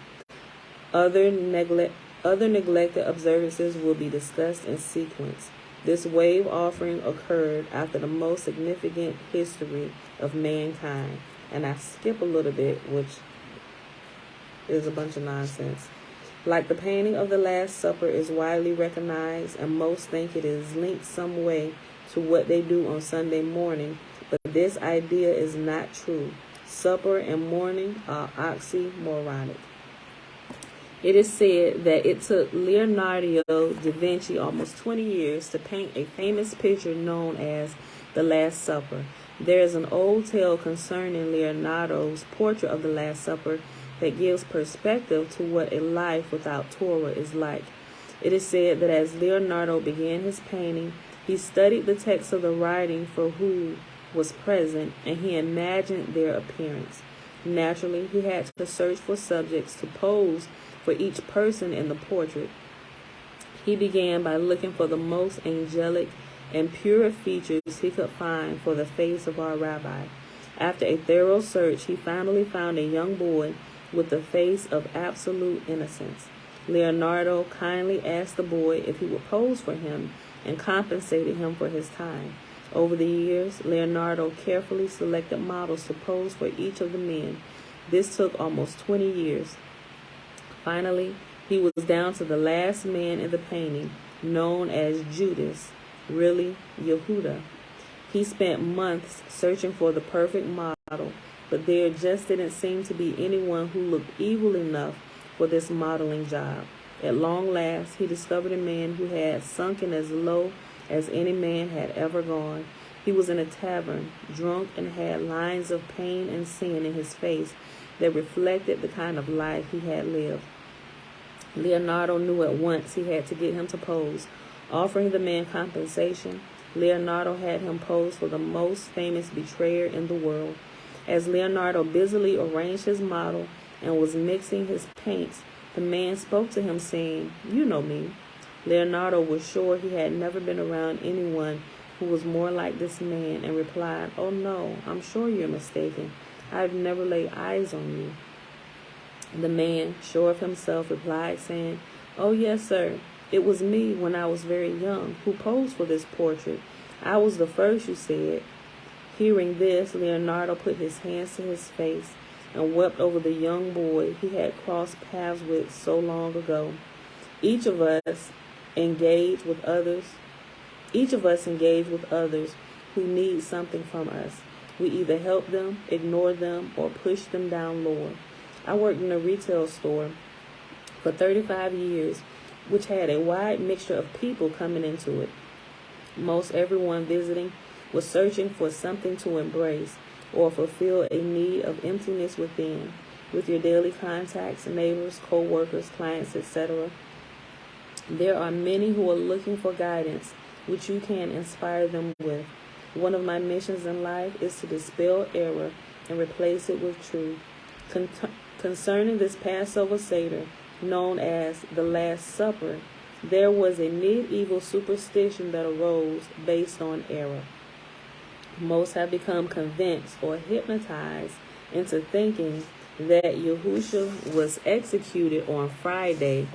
Other neglected observances will be discussed in sequence. This wave offering occurred after the most significant history of mankind. And I skip a little bit, which is a bunch of nonsense. Like the painting of the Last Supper is widely recognized, and most think it is linked some way to what they do on Sunday morning, but this idea is not true. Supper and mourning are oxymoronic. It is said that it took Leonardo da Vinci almost 20 years to paint a famous picture known as The Last Supper. There is an old tale concerning Leonardo's portrait of the Last Supper that gives perspective to what a life without Torah is like. It is said that as Leonardo began his painting, he studied the text of the writing for who was present, and he imagined their appearance. Naturally, he had to search for subjects to pose for each person in the portrait. He began by looking for the most angelic and pure features he could find for the face of our rabbi. After a thorough search, he finally found a young boy with the face of absolute innocence. Leonardo kindly asked the boy if he would pose for him and compensated him for his time. Over the years, Leonardo carefully selected models to pose for each of the men. This took almost 20 years. Finally, he was down to the last man in the painting, known as Judas, really YAHUAH. He spent months searching for the perfect model, but there just didn't seem to be anyone who looked evil enough for this modeling job. At long last, he discovered a man who had sunken as low as any man had ever gone. He was in a tavern, drunk, and had lines of pain and sin in his face that reflected the kind of life he had lived. Leonardo knew at once he had to get him to pose. Offering the man compensation, Leonardo had him pose for the most famous betrayer in the world. As Leonardo busily arranged his model and was mixing his paints, the man spoke to him, saying, "You know me." Leonardo was sure he had never been around anyone who was more like this man, and replied, "Oh no, I'm sure you're mistaken. I've never laid eyes on you." The man, sure of himself, replied, saying, "Oh yes, sir. It was me when I was very young who posed for this portrait. I was the first, you said." Hearing this, Leonardo put his hands to his face and wept over the young boy he had crossed paths with so long ago. Each of us engage with others who need something from us. We either help them, ignore them, or push them down lower. I worked in a retail store for 35 years, which had a wide mixture of people coming into it. Most everyone visiting was searching for something to embrace or fulfill a need of emptiness within. With your daily contacts, neighbors, co-workers, clients, etc., there are many who are looking for guidance, which you can inspire them with. One of my missions in life is to dispel error and replace it with truth. Concerning this Passover Seder, known as the Last Supper, there was a medieval superstition that arose based on error. Most have become convinced or hypnotized into thinking that Yahushua was executed on Friday,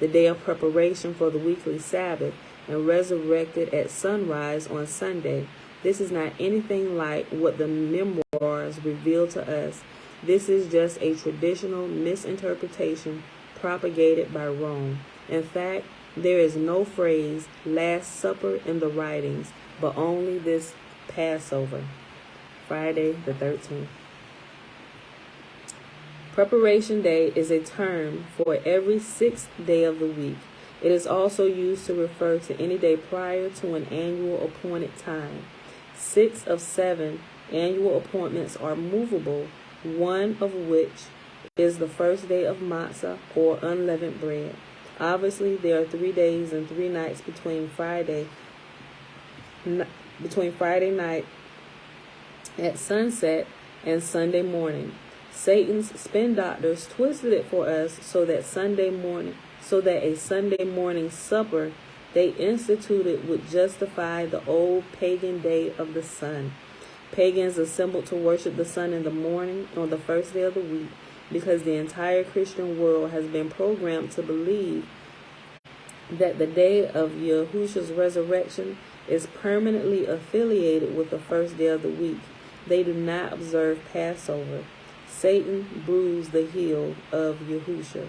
the day of preparation for the weekly Sabbath, and resurrected at sunrise on Sunday. This is not anything like what the memoirs reveal to us. This is just a traditional misinterpretation propagated by Rome. In fact, there is no phrase Last Supper in the writings, but only this Passover, Friday the 13th. Preparation Day is a term for every sixth day of the week. It is also used to refer to any day prior to an annual appointed time. 6 of 7 annual appointments are movable, one of which is the first day of matzah, or unleavened bread. Obviously, there are 3 days and 3 nights between Friday night at sunset and Sunday morning. Satan's spin doctors twisted it for us so that a Sunday morning supper they instituted would justify the old pagan day of the sun. Pagans assembled to worship the sun in the morning on the first day of the week because the entire Christian world has been programmed to believe that the day of Yahushua's resurrection is permanently affiliated with the first day of the week. They do not observe Passover. Satan bruised the heel of Yahushua.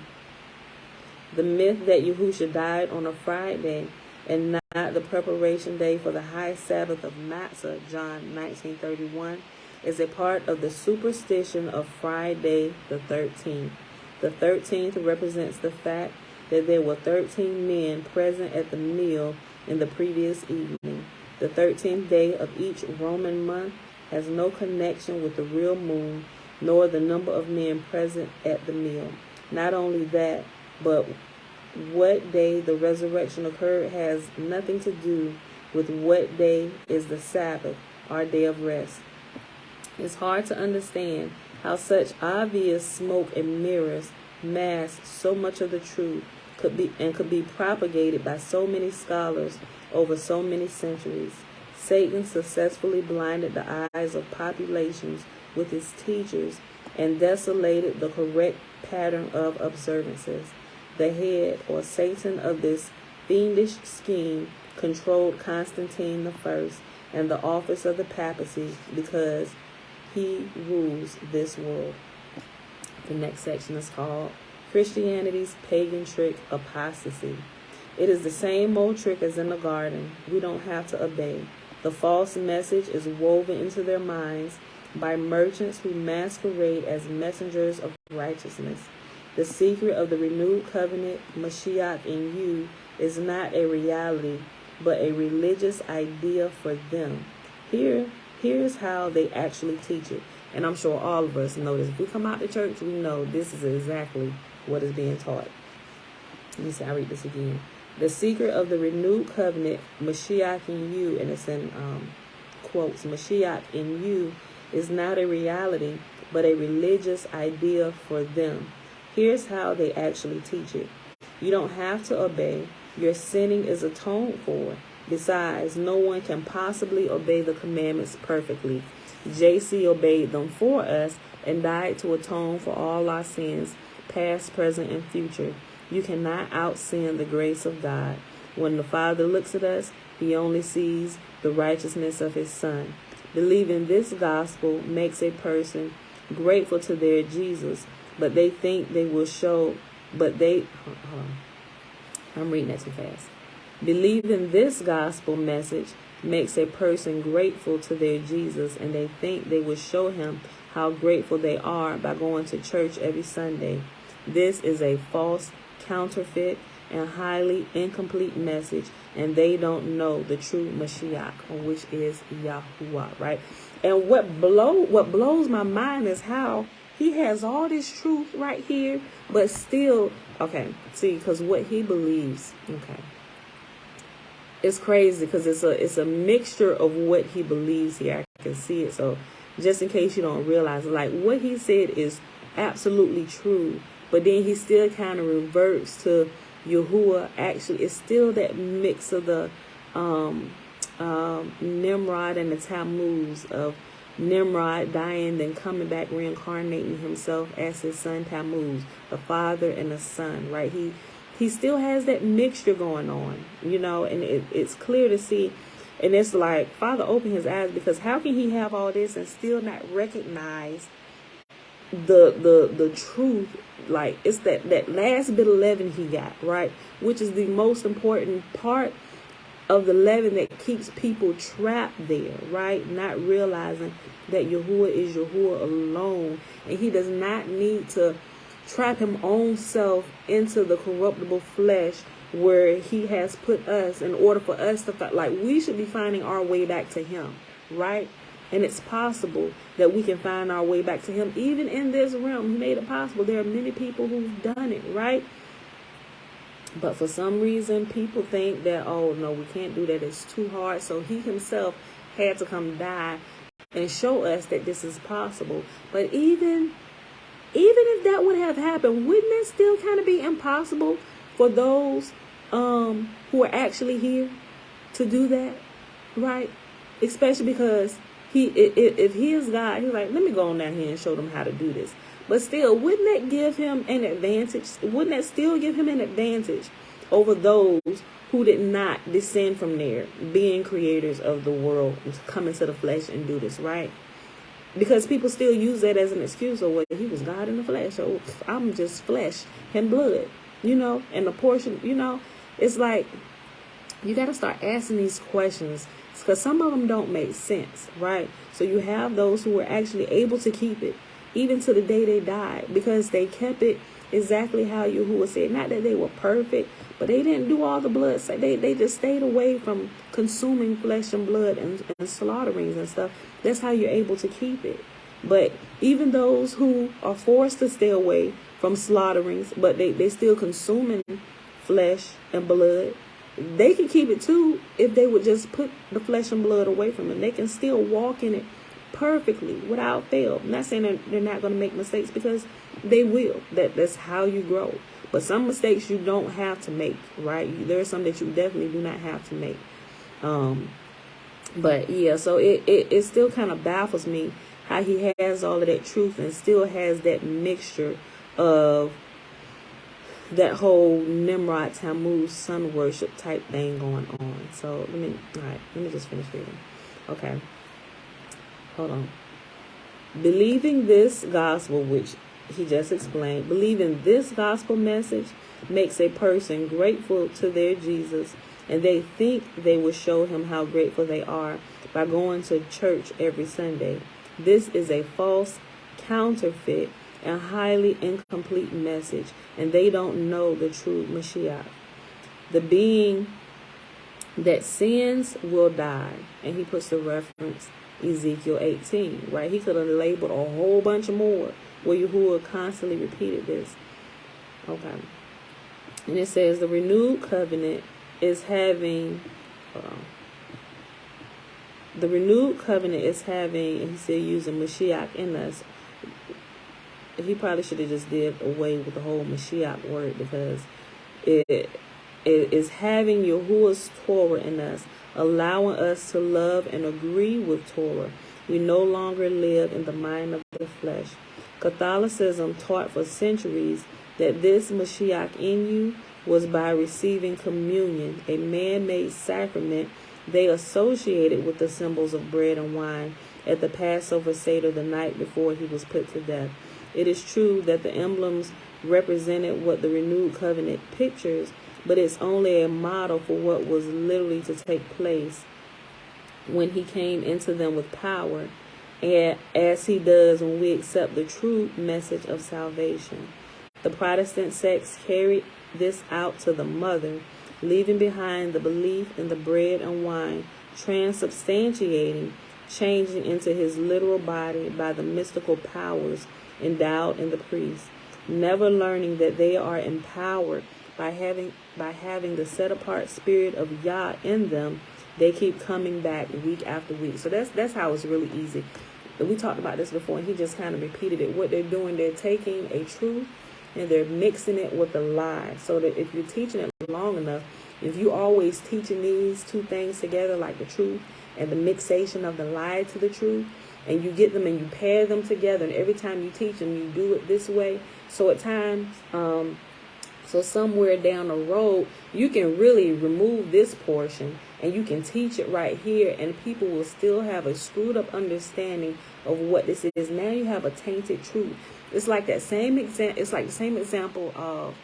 The myth that Yahushua died on a Friday and not the preparation day for the high Sabbath of Matzah, John 19:31, is a part of the superstition of Friday the 13th. The 13th represents the fact that there were 13 men present at the meal in the previous evening. The 13th day of each Roman month has no connection with the real moon, nor the number of men present at the meal. Not only that, but what day the resurrection occurred has nothing to do with what day is the Sabbath, our day of rest. It's hard to understand how such obvious smoke and mirrors mask so much of the truth could be propagated by so many scholars over so many centuries. Satan successfully blinded the eyes of populations with his teachers and desolated the correct pattern of observances. The head, or Satan, of this fiendish scheme controlled Constantine I and the office of the papacy because he rules this world. The next section is called Christianity's Pagan Trick, Apostasy. It is the same old trick as in the garden. We don't have to obey. The false message is woven into their minds by merchants who masquerade as messengers of righteousness. The secret of the renewed covenant, Mashiach in you, is not a reality, but a religious idea for them. Here's how they actually teach it. And I'm sure all of us know this. If we come out to church, we know this is exactly what is being taught. Let me see, I read this again. The secret of the renewed covenant, Mashiach in you, and it's in quotes, Mashiach in you, is not a reality, but a religious idea for them. Here's how they actually teach it. You don't have to obey. Your sinning is atoned for. Besides, no one can possibly obey the commandments perfectly. JC obeyed them for us and died to atone for all our sins, past, present, and future. You cannot out-sin the grace of God. When the Father looks at us, he only sees the righteousness of his Son. Believing this gospel makes a person grateful to their Jesus, but they think they will show, I'm reading that too fast. Believing this gospel message makes a person grateful to their Jesus, and they think they will show him how grateful they are by going to church every Sunday. This is a false, counterfeit, and highly incomplete message, and they don't know the true Mashiach, which is YAHUAH, right? And what blows my mind is how he has all this truth right here, but still, because what he believes, it's crazy because it's a mixture of what he believes here. I can see it. So just in case you don't realize, like what he said is absolutely true, but then he still kind of reverts to YAHUAH. Actually, it's still that mix of the Nimrod and the Tammuz, of Nimrod dying, then coming back, reincarnating himself as his son Tammuz, the father and the son, right? He still has that mixture going on, and it's clear to see. And it's like, Father, open his eyes, because how can he have all this and still not recognize the truth? Like, it's that last bit of leaven he got, right? Which is the most important part of the leaven that keeps people trapped there, right? Not realizing that YAHUAH is YAHUAH alone, and he does not need to trap his own self into the corruptible flesh where he has put us in order for us to we should be finding our way back to him, right? And it's possible that we can find our way back to him even in this realm. He made it possible. There are many people who've done it, right? But for some reason, people think that, oh, no, we can't do that. It's too hard. So he himself had to come die and show us that this is possible. But even if that would have happened, wouldn't it still kind of be impossible for those who are actually here to do that, right? Especially because if he is God, he's like, let me go on down here and show them how to do this. But still, wouldn't that give him an advantage? Wouldn't that still give him an advantage over those who did not descend from there, being creators of the world, come into the flesh and do this, right? Because people still use that as an excuse. Oh, well, he was God in the flesh. Oh, I'm just flesh and blood, and the portion, it's like, you got to start asking these questions, because some of them don't make sense, right? So you have those who were actually able to keep it, even to the day they died, because they kept it exactly how Yahuwah said. Not that they were perfect, but they didn't do all the blood. They just stayed away from consuming flesh and blood and slaughterings and stuff. That's how you're able to keep it. But even those who are forced to stay away from slaughterings, but they still consuming flesh and blood, they can keep it too if they would just put the flesh and blood away from them. They can still walk in it perfectly without fail. I'm not saying they're not going to make mistakes, because they will. That's how you grow. But some mistakes you don't have to make, right? There are some that you definitely do not have to make. But yeah, so it still kind of baffles me how he has all of that truth and still has that mixture of that whole Nimrod, Tammuz, sun worship type thing going on. So let me just finish reading. Okay. Hold on. Believing this gospel, which he just explained, believing this gospel message makes a person grateful to their Jesus, and they think they will show him how grateful they are by going to church every Sunday. This is a false, counterfeit, and highly incomplete message, and they don't know the true Mashiach. The being that sins will die. And he puts the reference Ezekiel 18, right? He could have labeled a whole bunch more where Yahuwah constantly repeated this. Okay. And it says the renewed covenant is having, the renewed covenant is having, and he's still using Mashiach in us. He probably should have just did away with the whole Mashiach word, because it is having Yahuwah's Torah in us, allowing us to love and agree with Torah. We no longer live in the mind of the flesh. Catholicism taught for centuries that this Mashiach in you was by receiving communion, a man-made sacrament they associated with the symbols of bread and wine at the Passover Seder the night before he was put to death. It is true that the emblems represented what the renewed covenant pictures, but it's only a model for what was literally to take place when he came into them with power, and as he does when we accept the true message of salvation. The Protestant sects carried this out to the mother, leaving behind the belief in the bread and wine, transubstantiating, changing into his literal body by the mystical powers endowed in the priest, never learning that they are empowered by having the set-apart spirit of Yah in them. They keep coming back week after week. So that's how it's really easy. We talked about this before, and he just kind of repeated it. What they're doing, they're taking a truth and they're mixing it with a lie. So that if you're teaching it long enough, if you always teaching these two things together, like the truth and the mixation of the lie to the truth, and you get them and you pair them together, and every time you teach them, you do it this way. So at times, so somewhere down the road, you can really remove this portion and you can teach it right here, and people will still have a screwed up understanding of what this is. Now you have a tainted truth. It's like that same example. It's like the same example of,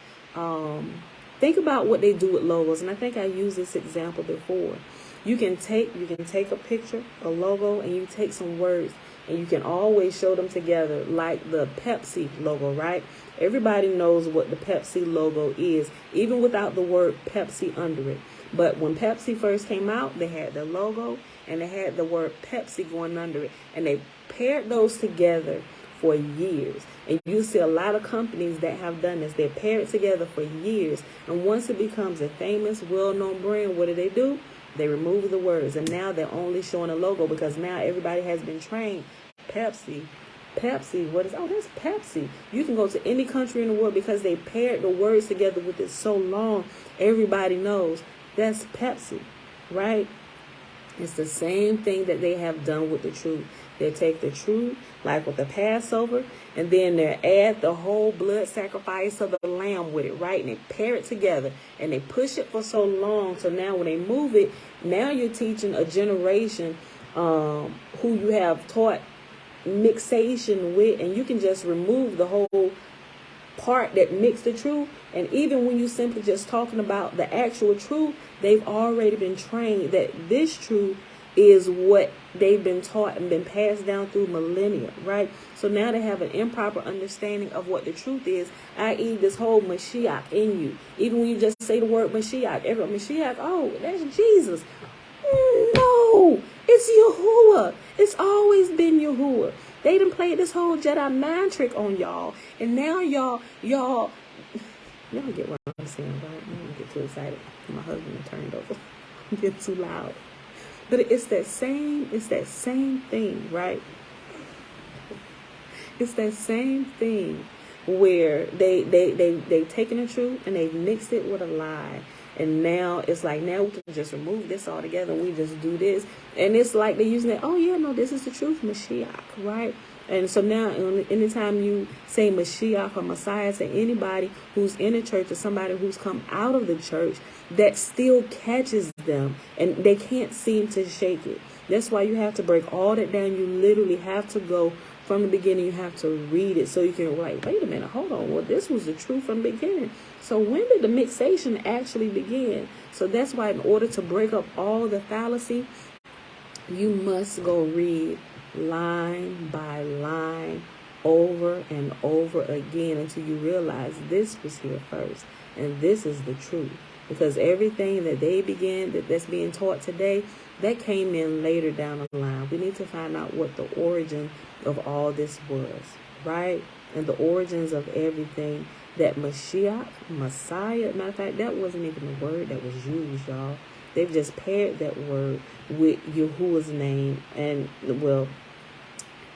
think about what they do with logos, and I think I used this example before. You can take a picture, a logo, and you take some words, and you can always show them together, like the Pepsi logo, right? Everybody knows what the Pepsi logo is, even without the word Pepsi under it. But when Pepsi first came out, they had the logo and they had the word Pepsi going under it, and they paired those together for years. And you see a lot of companies that have done this. They pair it together for years, and once it becomes a famous, well-known brand, what do? They remove the words, and now they're only showing a logo, because now everybody has been trained. Pepsi, what is, oh, that's Pepsi. You can go to any country in the world, because they paired the words together with it so long, everybody knows that's Pepsi, right? It's the same thing that they have done with the truth. They take the truth, like with the Passover, and then they add the whole blood sacrifice of the lamb with it, right? And they pair it together, and they push it for so long. So now when they move it, now you're teaching a generation who you have taught mixation with, and you can just remove the whole part that mixed the truth. And even when you simply just talking about the actual truth, they've already been trained that this truth is what they've been taught and been passed down through millennia, right? So now they have an improper understanding of what the truth is, i.e. this whole Mashiach in you. Even when you just say the word Mashiach, everyone, Mashiach, oh, that's Jesus. No, it's Yahuwah. It's always been Yahuwah. They done played this whole Jedi mind trick on y'all, and now y'all get what I'm saying, right? I don't get too excited. My husband turned over. I'm getting too loud. But it's that same thing, right? It's that same thing where they've taken the truth and they've mixed it with a lie. And now it's like, now we can just remove this altogether. We just do this. And it's like they're using it. Oh, yeah, no, this is the truth, Mashiach, right? And so now, anytime you say Mashiach or Messiah to anybody who's in a church or somebody who's come out of the church, that still catches them. And they can't seem to shake it. That's why you have to break all that down. You literally have to go from the beginning. You have to read it so you can write, wait a minute, hold on. Well, this was the truth from the beginning. So when did the mixation actually begin? So that's why in order to break up all the fallacy, you must go read line by line over and over again until you realize this was here first. And this is the truth. Because everything that they began, that's being taught today, that came in later down the line. We need to find out what the origin of all this was, right? And the origins of everything. That Mashiach, Messiah, matter of fact, that wasn't even the word that was used, y'all. They've just paired that word with Yahuwah's name. And, well,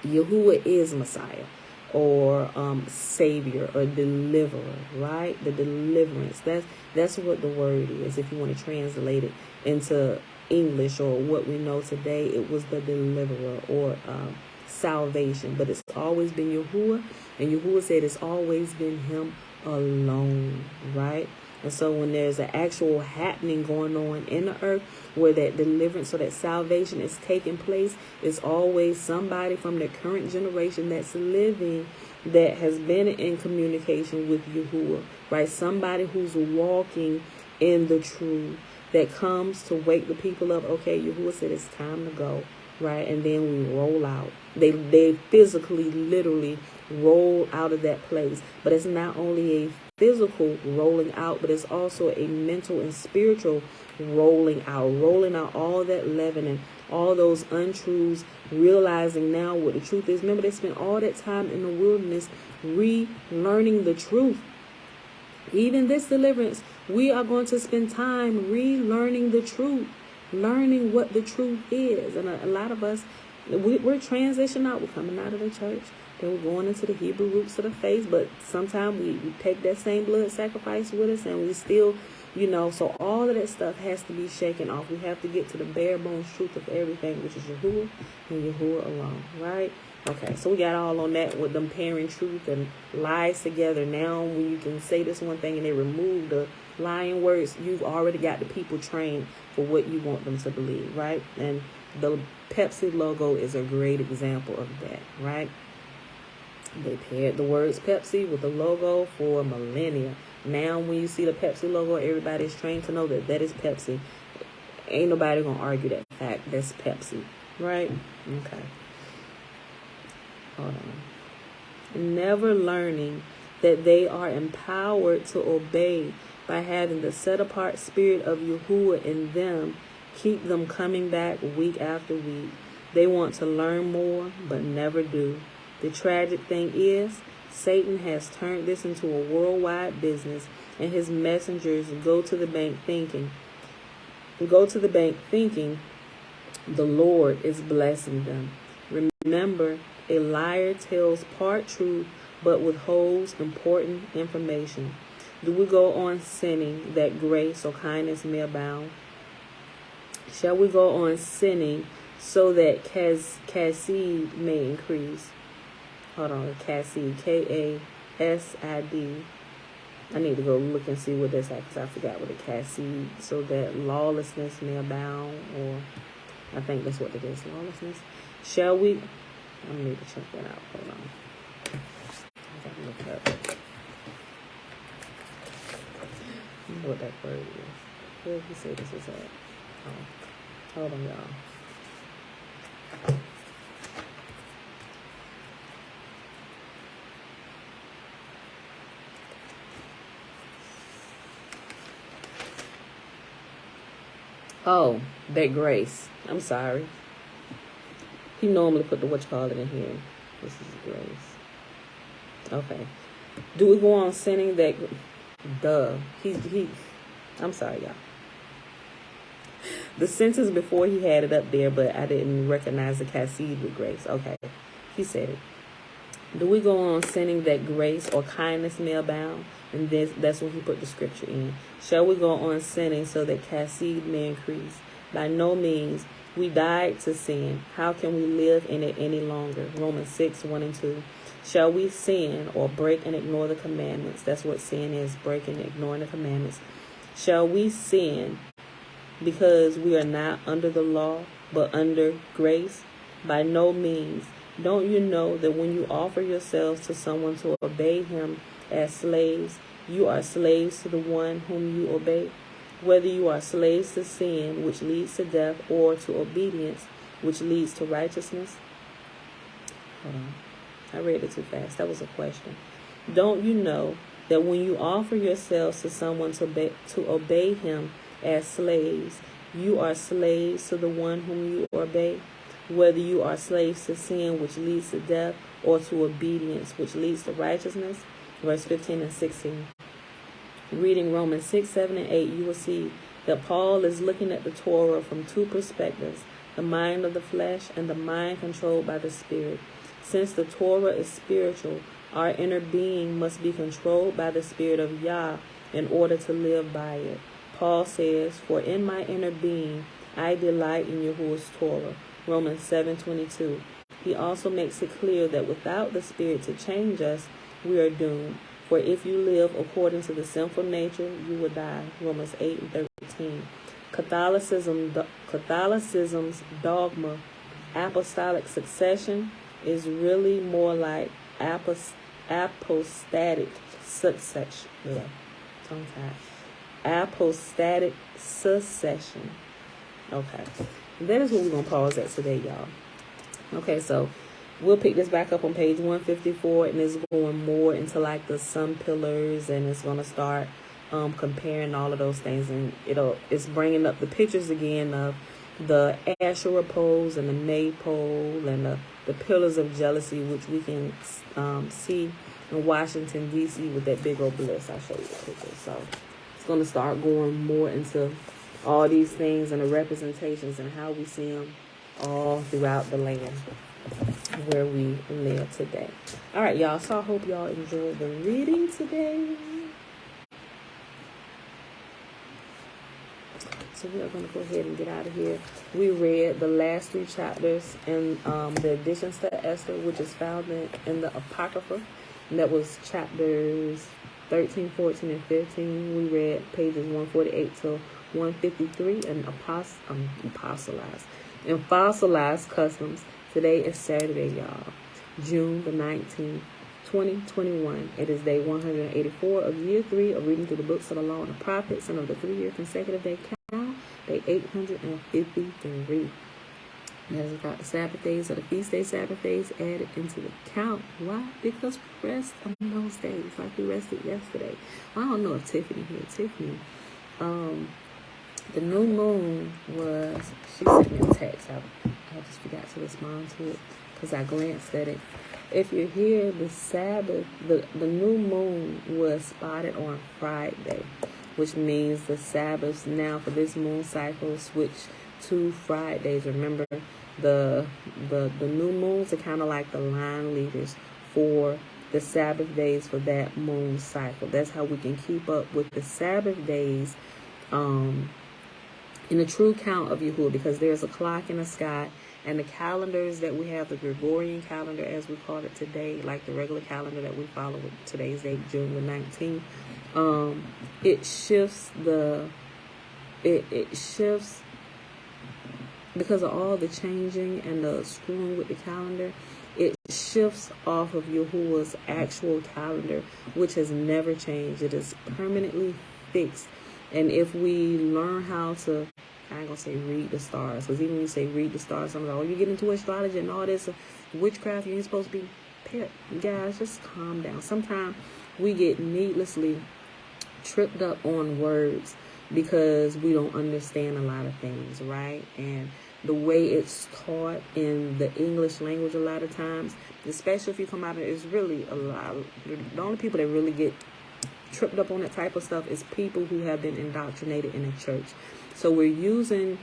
Yahuwah is Messiah or Savior or Deliverer, right? The deliverance. That's what the word is. If you want to translate it into English or what we know today, it was the Deliverer or salvation. But it's always been Yahuwah. And Yahuwah said it's always been Him alone, right? And so when there's an actual happening going on in the earth where that deliverance or that salvation is taking place, it's always somebody from the current generation that's living that has been in communication with Yahuwah, right? Somebody who's walking in the truth that comes to wake the people up. Okay, Yahuwah said it's time to go, right? And then we roll out. They physically, literally roll out of that place. But it's not only a physical rolling out, but it's also a mental and spiritual rolling out all that leaven, all those untruths, realizing now what the truth is. Remember, they spent all that time in the wilderness relearning the truth. Even this deliverance, we are going to spend time relearning the truth, learning what the truth is. And a lot of us, we're transitioning out. We're coming out of the church. Then we're going into the Hebrew roots of the faith. But sometimes we take that same blood sacrifice with us, and we still, so all of that stuff has to be shaken off. We have to get to the bare bones truth of everything, which is Yahuwah and Yahuwah alone, right? Okay, so we got all on that with them pairing truth and lies together. Now, when you can say this one thing and they remove the lying words, you've already got the people trained for what you want them to believe, right? And the Pepsi logo is a great example of that, right? They paired the words Pepsi with the logo for millennia. Now, when you see the Pepsi logo, everybody's trained to know that that is Pepsi. Ain't nobody gonna argue that fact. That's Pepsi, right? Okay. Hold on. Never learning that they are empowered to obey by having the set-apart spirit of Yahuwah in them, keep them coming back week after week. They want to learn more, but never do. The tragic thing is, Satan has turned this into a worldwide business, and his messengers go to the bank thinking the Lord is blessing them. Remember, a liar tells part truth, but withholds important information. Do we go on sinning that grace or kindness may abound? Shall we go on sinning so that Kassid may increase? Hold on, Kassid, K-A-S-I-D. I need to go look and see what that's at because I forgot what it Kassid. So that lawlessness may abound, or I think that's what it is, lawlessness. Shall we? I need to check that out. Hold on. I gotta look it up. I know what that word is. Where did you say this is at? Oh, hold on, y'all. Oh, that grace. I'm sorry. He normally put the whatchamacallit in here. This is grace. Okay. Do we go on sinning that? Duh. I'm sorry, y'all. The sentence before he had it up there, but I didn't recognize the Kassid with grace. Okay. He said it. Do we go on sinning that grace or kindness may abound? And that's when he put the scripture in. Shall we go on sinning so that Kassid may increase? By no means. We died to sin. How can we live in it any longer? Romans 6:1-2. Shall we sin or break and ignore the commandments? That's what sin is, breaking and ignoring the commandments. Shall we sin because we are not under the law, but under grace? By no means. Don't you know that when you offer yourselves to someone to obey him as slaves, you are slaves to the one whom you obey? Whether you are slaves to sin, which leads to death, or to obedience, which leads to righteousness? Hold on. I read it too fast. That was a question. Don't you know that when you offer yourselves to someone to obey him as slaves, you are slaves to the one whom you obey? Whether you are slaves to sin, which leads to death, or to obedience, which leads to righteousness. Verse 15 and 16. Reading Romans 6, 7, and 8, you will see that Paul is looking at the Torah from two perspectives, the mind of the flesh and the mind controlled by the Spirit. Since the Torah is spiritual, our inner being must be controlled by the Spirit of Yah in order to live by it. Paul says, for in my inner being I delight in Yahuwah's Torah. Romans 7:22. He also makes it clear that without the Spirit to change us, we are doomed. For if you live according to the sinful nature, you will die. Romans 8 and 13. Catholicism's dogma, apostolic succession, is really more like apostatic succession. Apostatic succession. Okay. That is what we're going to pause at today, y'all. Okay, so we'll pick this back up on page 154, and it's going more into like the sun pillars, and it's going to start comparing all of those things, and it's bringing up the pictures again of the Asherah poles and the maypole and the pillars of jealousy, which we can see in Washington, D.C. with that big old bliss. I'll show you the pictures. So it's going to start going more into all these things and the representations and how we see them all throughout the land where we live today. All right, y'all. So I hope y'all enjoyed the reading today. So we are going to go ahead and get out of here. We read the last 3 chapters in the additions to Esther, which is found in the Apocrypha. And that was chapters 13, 14, and 15. We read pages 148 to 153 and fossilized. And fossilized customs. Today is Saturday, y'all. June the 19th, 2021. It is day 184 of year 3 of reading through the books of the law and the prophets, and of the 3-year consecutive day count, day 853. As got the Sabbath days or the feast day Sabbath days added into the count. Why? Because we rest on those days like we rested yesterday. I don't know if Tiffany here. Tiffany, the new moon was, she sent me a text. I just forgot to respond to it because I glanced at it. If you're here, the Sabbath, the new moon was spotted on Friday, which means the Sabbaths now for this moon cycle switch to Fridays. Remember, the new moons are kind of like the line leaders for the Sabbath days for that moon cycle. That's how we can keep up with the Sabbath days in the true count of Yahuwah, because there's a clock in the sky, and the calendars that we have, the Gregorian calendar as we call it today, like the regular calendar that we follow with today's date, June the 19th, it shifts it shifts because of all the changing and the screwing with the calendar. It shifts off of Yahuwah's actual calendar, which has never changed. It is permanently fixed. And if we learn how to I ain't gonna say read the stars, because even when you say read the stars, I'm like, oh, you get into astrology and all this witchcraft, you ain't supposed to be pet. Guys, just calm down. Sometimes we get needlessly tripped up on words because we don't understand a lot of things, right? And the way it's taught in the English language a lot of times, especially if you come out of it, is really a lot. The only people that really get tripped up on that type of stuff is people who have been indoctrinated in a church. So we're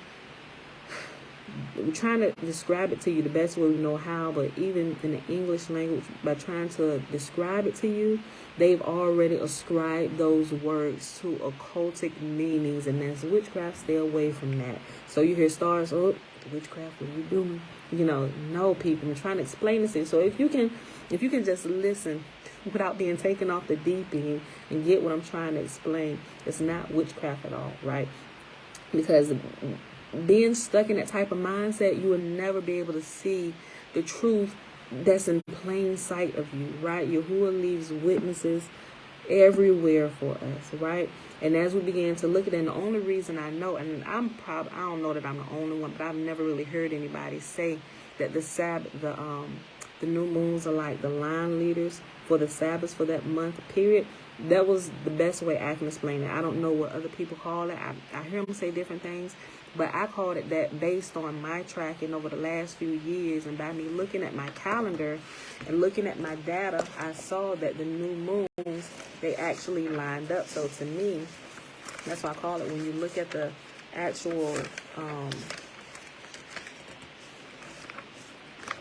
trying to describe it to you the best way we know how, but even in the English language, by trying to describe it to you, they've already ascribed those words to occultic meanings, and that's witchcraft. Stay away from that. So you hear stars, oh, witchcraft, what are you doing? No, people, I'm trying to explain this to you. So if you can just listen without being taken off the deep end and get what I'm trying to explain, it's not witchcraft at all, right? Because being stuck in that type of mindset, you will never be able to see the truth that's in plain sight of you, right? Yahuwah leaves witnesses everywhere for us, right? And as we began to look at it, and the only reason I know, and I don't know that I'm the only one, but I've never really heard anybody say that the Sabbath, the new moons are like the line leaders for the Sabbath for that month period. That was the best way I can explain it. I don't know what other people call it. I hear them say different things, but I called it that based on my tracking over the last few years, and by me looking at my calendar and looking at my data, I saw that the new moons, they actually lined up. So to me, that's why I call it, when you look at the actual, let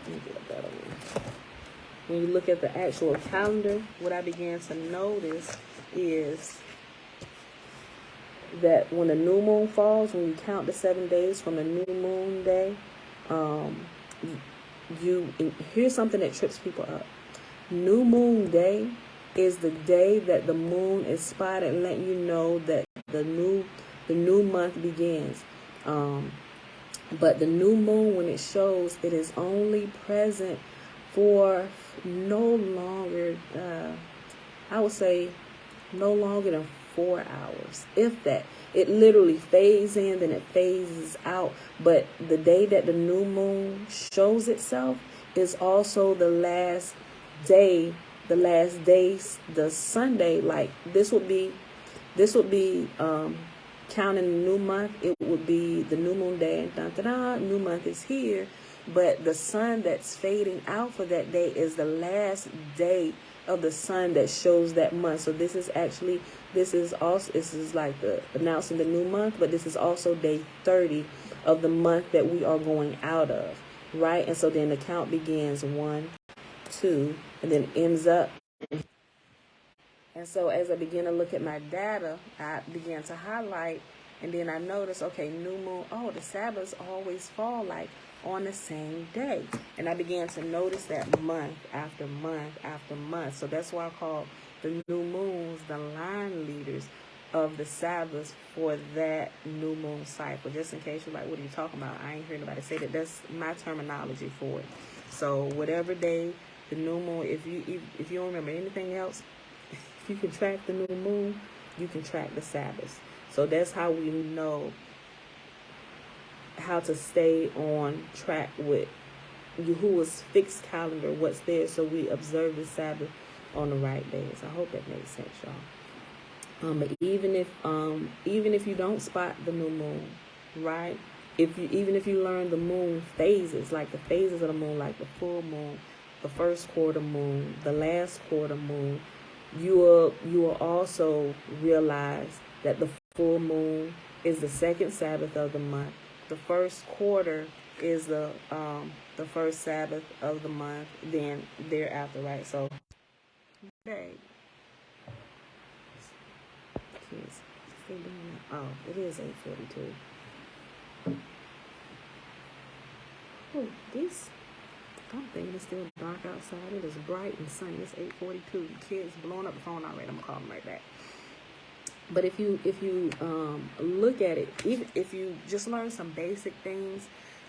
me get a better one. When you look at the actual calendar, what I began to notice is that when the new moon falls, when you count the 7 days from the new moon day, here's something that trips people up. New moon day is the day that the moon is spotted, letting you know that the new month begins. But the new moon, when it shows, it is only present for no longer, I would say, no longer than 4 hours, if that. It literally fades in, then it phases out. But the day that the new moon shows itself is also the last day, the Sunday. Like this would be counting the new month. It would be the new moon day, and new month is here. But the sun that's fading out for that day is the last day of the sun that shows that month. So this is like announcing the new month, but this is also day 30 of the month that we are going out of, right? And so then the count begins 1, 2, and then ends up. And so as I began to look at my data, I began to highlight, and then I noticed, okay, new moon, the Sabbaths always fall like on the same day. And I began to notice that month after month after month. So that's why I call the new moons the line leaders of the Sabbaths for that new moon cycle. Just in case you're like, what are you talking about? I ain't heard nobody say that. That's my terminology for it. So whatever day the new moon, if you don't remember anything else, if you can track the new moon, you can track the Sabbaths. So that's how we know how to stay on track with Yahuwah's fixed calendar, what's there, so we observe the Sabbath on the right days. I hope that makes sense, y'all. But even if you don't spot the new moon, right? Even if you learn the moon phases, like the phases of the moon, like the full moon, the first quarter moon, the last quarter moon, you will also realize that the full moon is the second Sabbath of the month. The first quarter is the first Sabbath of the month, then thereafter, right? So, okay. Kids, stay doing that. Oh, it is 8:42. Oh, I'm thinking it's still dark outside. It is bright and sunny. It's 8:42. The kids blowing up the phone already. I'm gonna call them right back. But if you look at it, even if you just learn some basic things,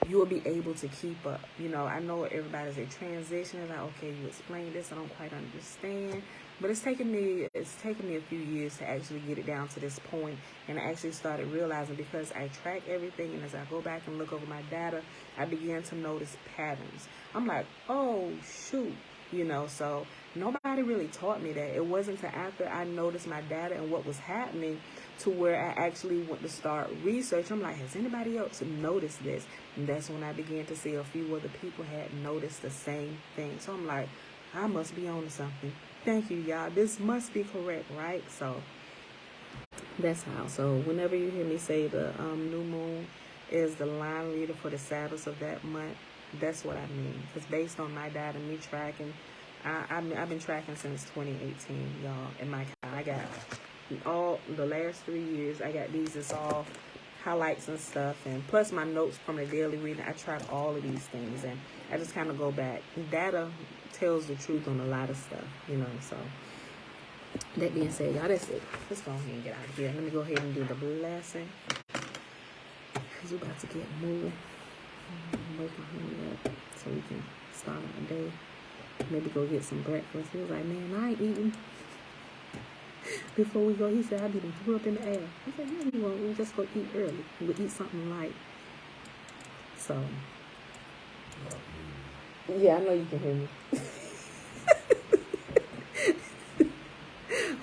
you will be able to keep up. You know, I know everybody's a transition. It's like, okay, you explain this, I don't quite understand. But it's taken me a few years to actually get it down to this point, and I actually started realizing, because I track everything, and as I go back and look over my data, I began to notice patterns. I'm like, oh shoot, you know. So nobody really taught me that. It wasn't until after I noticed my data and what was happening to where I actually went to start research. I'm like, has anybody else noticed this? And that's when I began to see a few other people had noticed the same thing. So I'm like, I must be on to something. Thank you, y'all. This must be correct, right? So that's how. So whenever you hear me say the new moon is the line leader for the Sabbaths of that month, that's what I mean. Because based on my data, me tracking, I've been tracking since 2018, y'all. And I got all the last 3 years. I got these. It's all highlights and stuff, and plus my notes from the daily reading. I track all of these things, and I just kind of go back. Data tells the truth on a lot of stuff, you know. So that being said, y'all, that's it. Let's go ahead and get out of here. Let me go ahead and do the blessing, because we're about to get moving. Wake my homie up so we can start our day. Maybe go get some breakfast. He was like, man, I ain't eating. Before we go, he said, I be threw up in the air. I said, yeah, you won't. We just go eat early. We'll eat something light. So, yeah, I know you can hear me.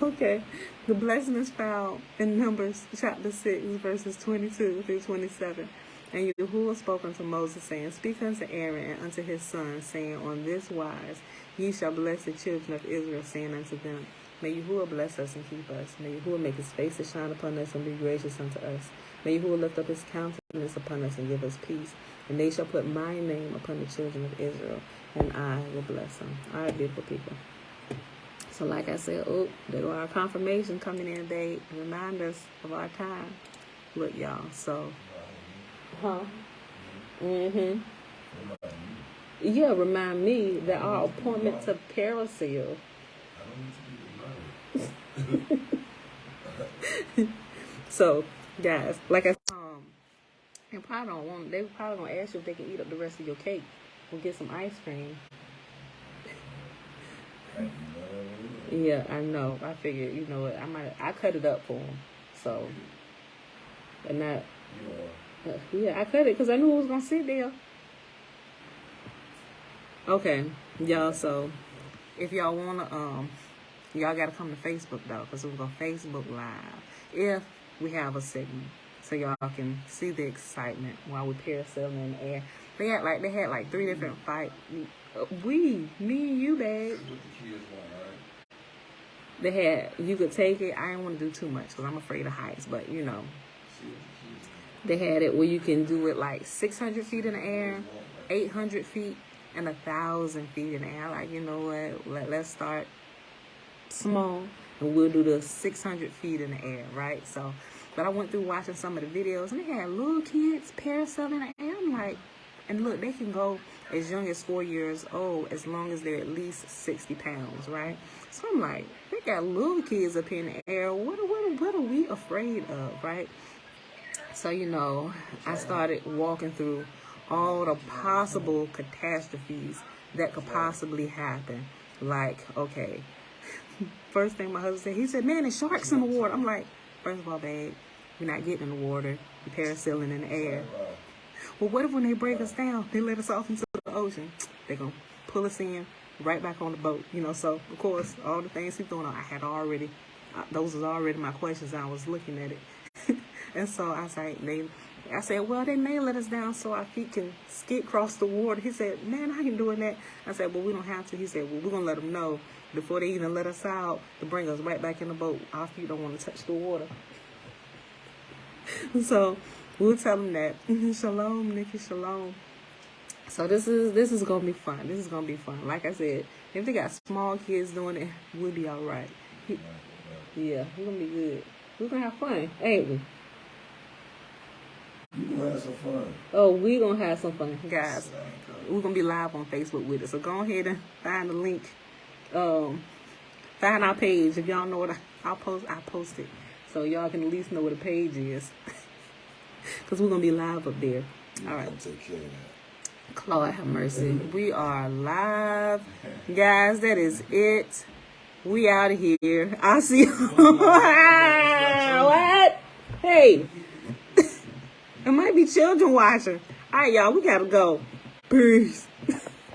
Okay. The blessing is found in Numbers chapter 6, verses 22 through 27. And YAHUAH spoke unto Moses, saying, speak unto Aaron and unto his sons, saying, on this wise ye shall bless the children of Israel, saying unto them, may YAHUAH bless us and keep us. May YAHUAH make his face to shine upon us and be gracious unto us. May YAHUAH lift up his countenance upon us and give us peace. And they shall put my name upon the children of Israel, and I will bless them. All right, beautiful people. So like I said, there go our confirmation coming in. They remind us of our time. Look, y'all. So, yeah, remind me that our appointment to Parasail. So, guys, like I said, they probably gonna ask you if they can eat up the rest of your cake. We'll get some ice cream. Yeah, I know. I figured, you know what, I cut it up for them. So, and that, yeah, I cut it because I knew it was gonna sit there. Okay, y'all. So, if y'all wanna, y'all gotta come to Facebook though, because we're gonna Facebook Live if we have a segment, so y'all can see the excitement while we parasailing in the air. They had like 3 different fights. Me and you, babe. They had, you could take it. I didn't want to do too much because I'm afraid of heights, but you know, they had it where you can do it like 600 feet in the air, 800 feet, and 1,000 feet in the air. Like, you know what? Let's start small, and we'll do the 600 feet in the air, right? So, but I went through watching some of the videos, and they had little kids parasailing in the air. I'm like, and look, they can go as young as 4 years old, as long as they're at least 60 pounds, right? So I'm like, they got little kids up in the air. What are we afraid of, right? So, you know, I started walking through all the possible catastrophes that could possibly happen. Like, okay, first thing my husband said, he said, man, there's sharks in the water. I'm like, first of all, babe, we're not getting in the water. We're parasailing in the air. Well, what if when they break us down, they let us off into the ocean? They're going to pull us in right back on the boat, you know. So, of course, all the things he's throwing out, I had already, those was already my questions. I was looking at it. And so I said, well, they may let us down so our feet can skid across the water. He said, man, I ain't doing that. I said, well, we don't have to. He said, well, we're going to let them know before they even let us out to bring us right back in the boat. Our feet don't want to touch the water. So we'll tell them that. Shalom, Nikki, shalom. So this is going to be fun. This is going to be fun. Like I said, if they got small kids doing it, we'll be all right. Yeah, we're going to be good. We're going to have fun, ain't we? We're going to have some fun. Oh, we're going to have some fun, guys. We're going to be live on Facebook with it. So go ahead and find the link. Find our page. If y'all know what I'll post it. So y'all can at least know what the page is. Because we're going to be live up there. All right. I'll take care of that. Lord have mercy. We are live. Guys, that is it. We out of here. I'll see you. What? Hey. It might be children watching. All right, y'all. We got to go. Peace.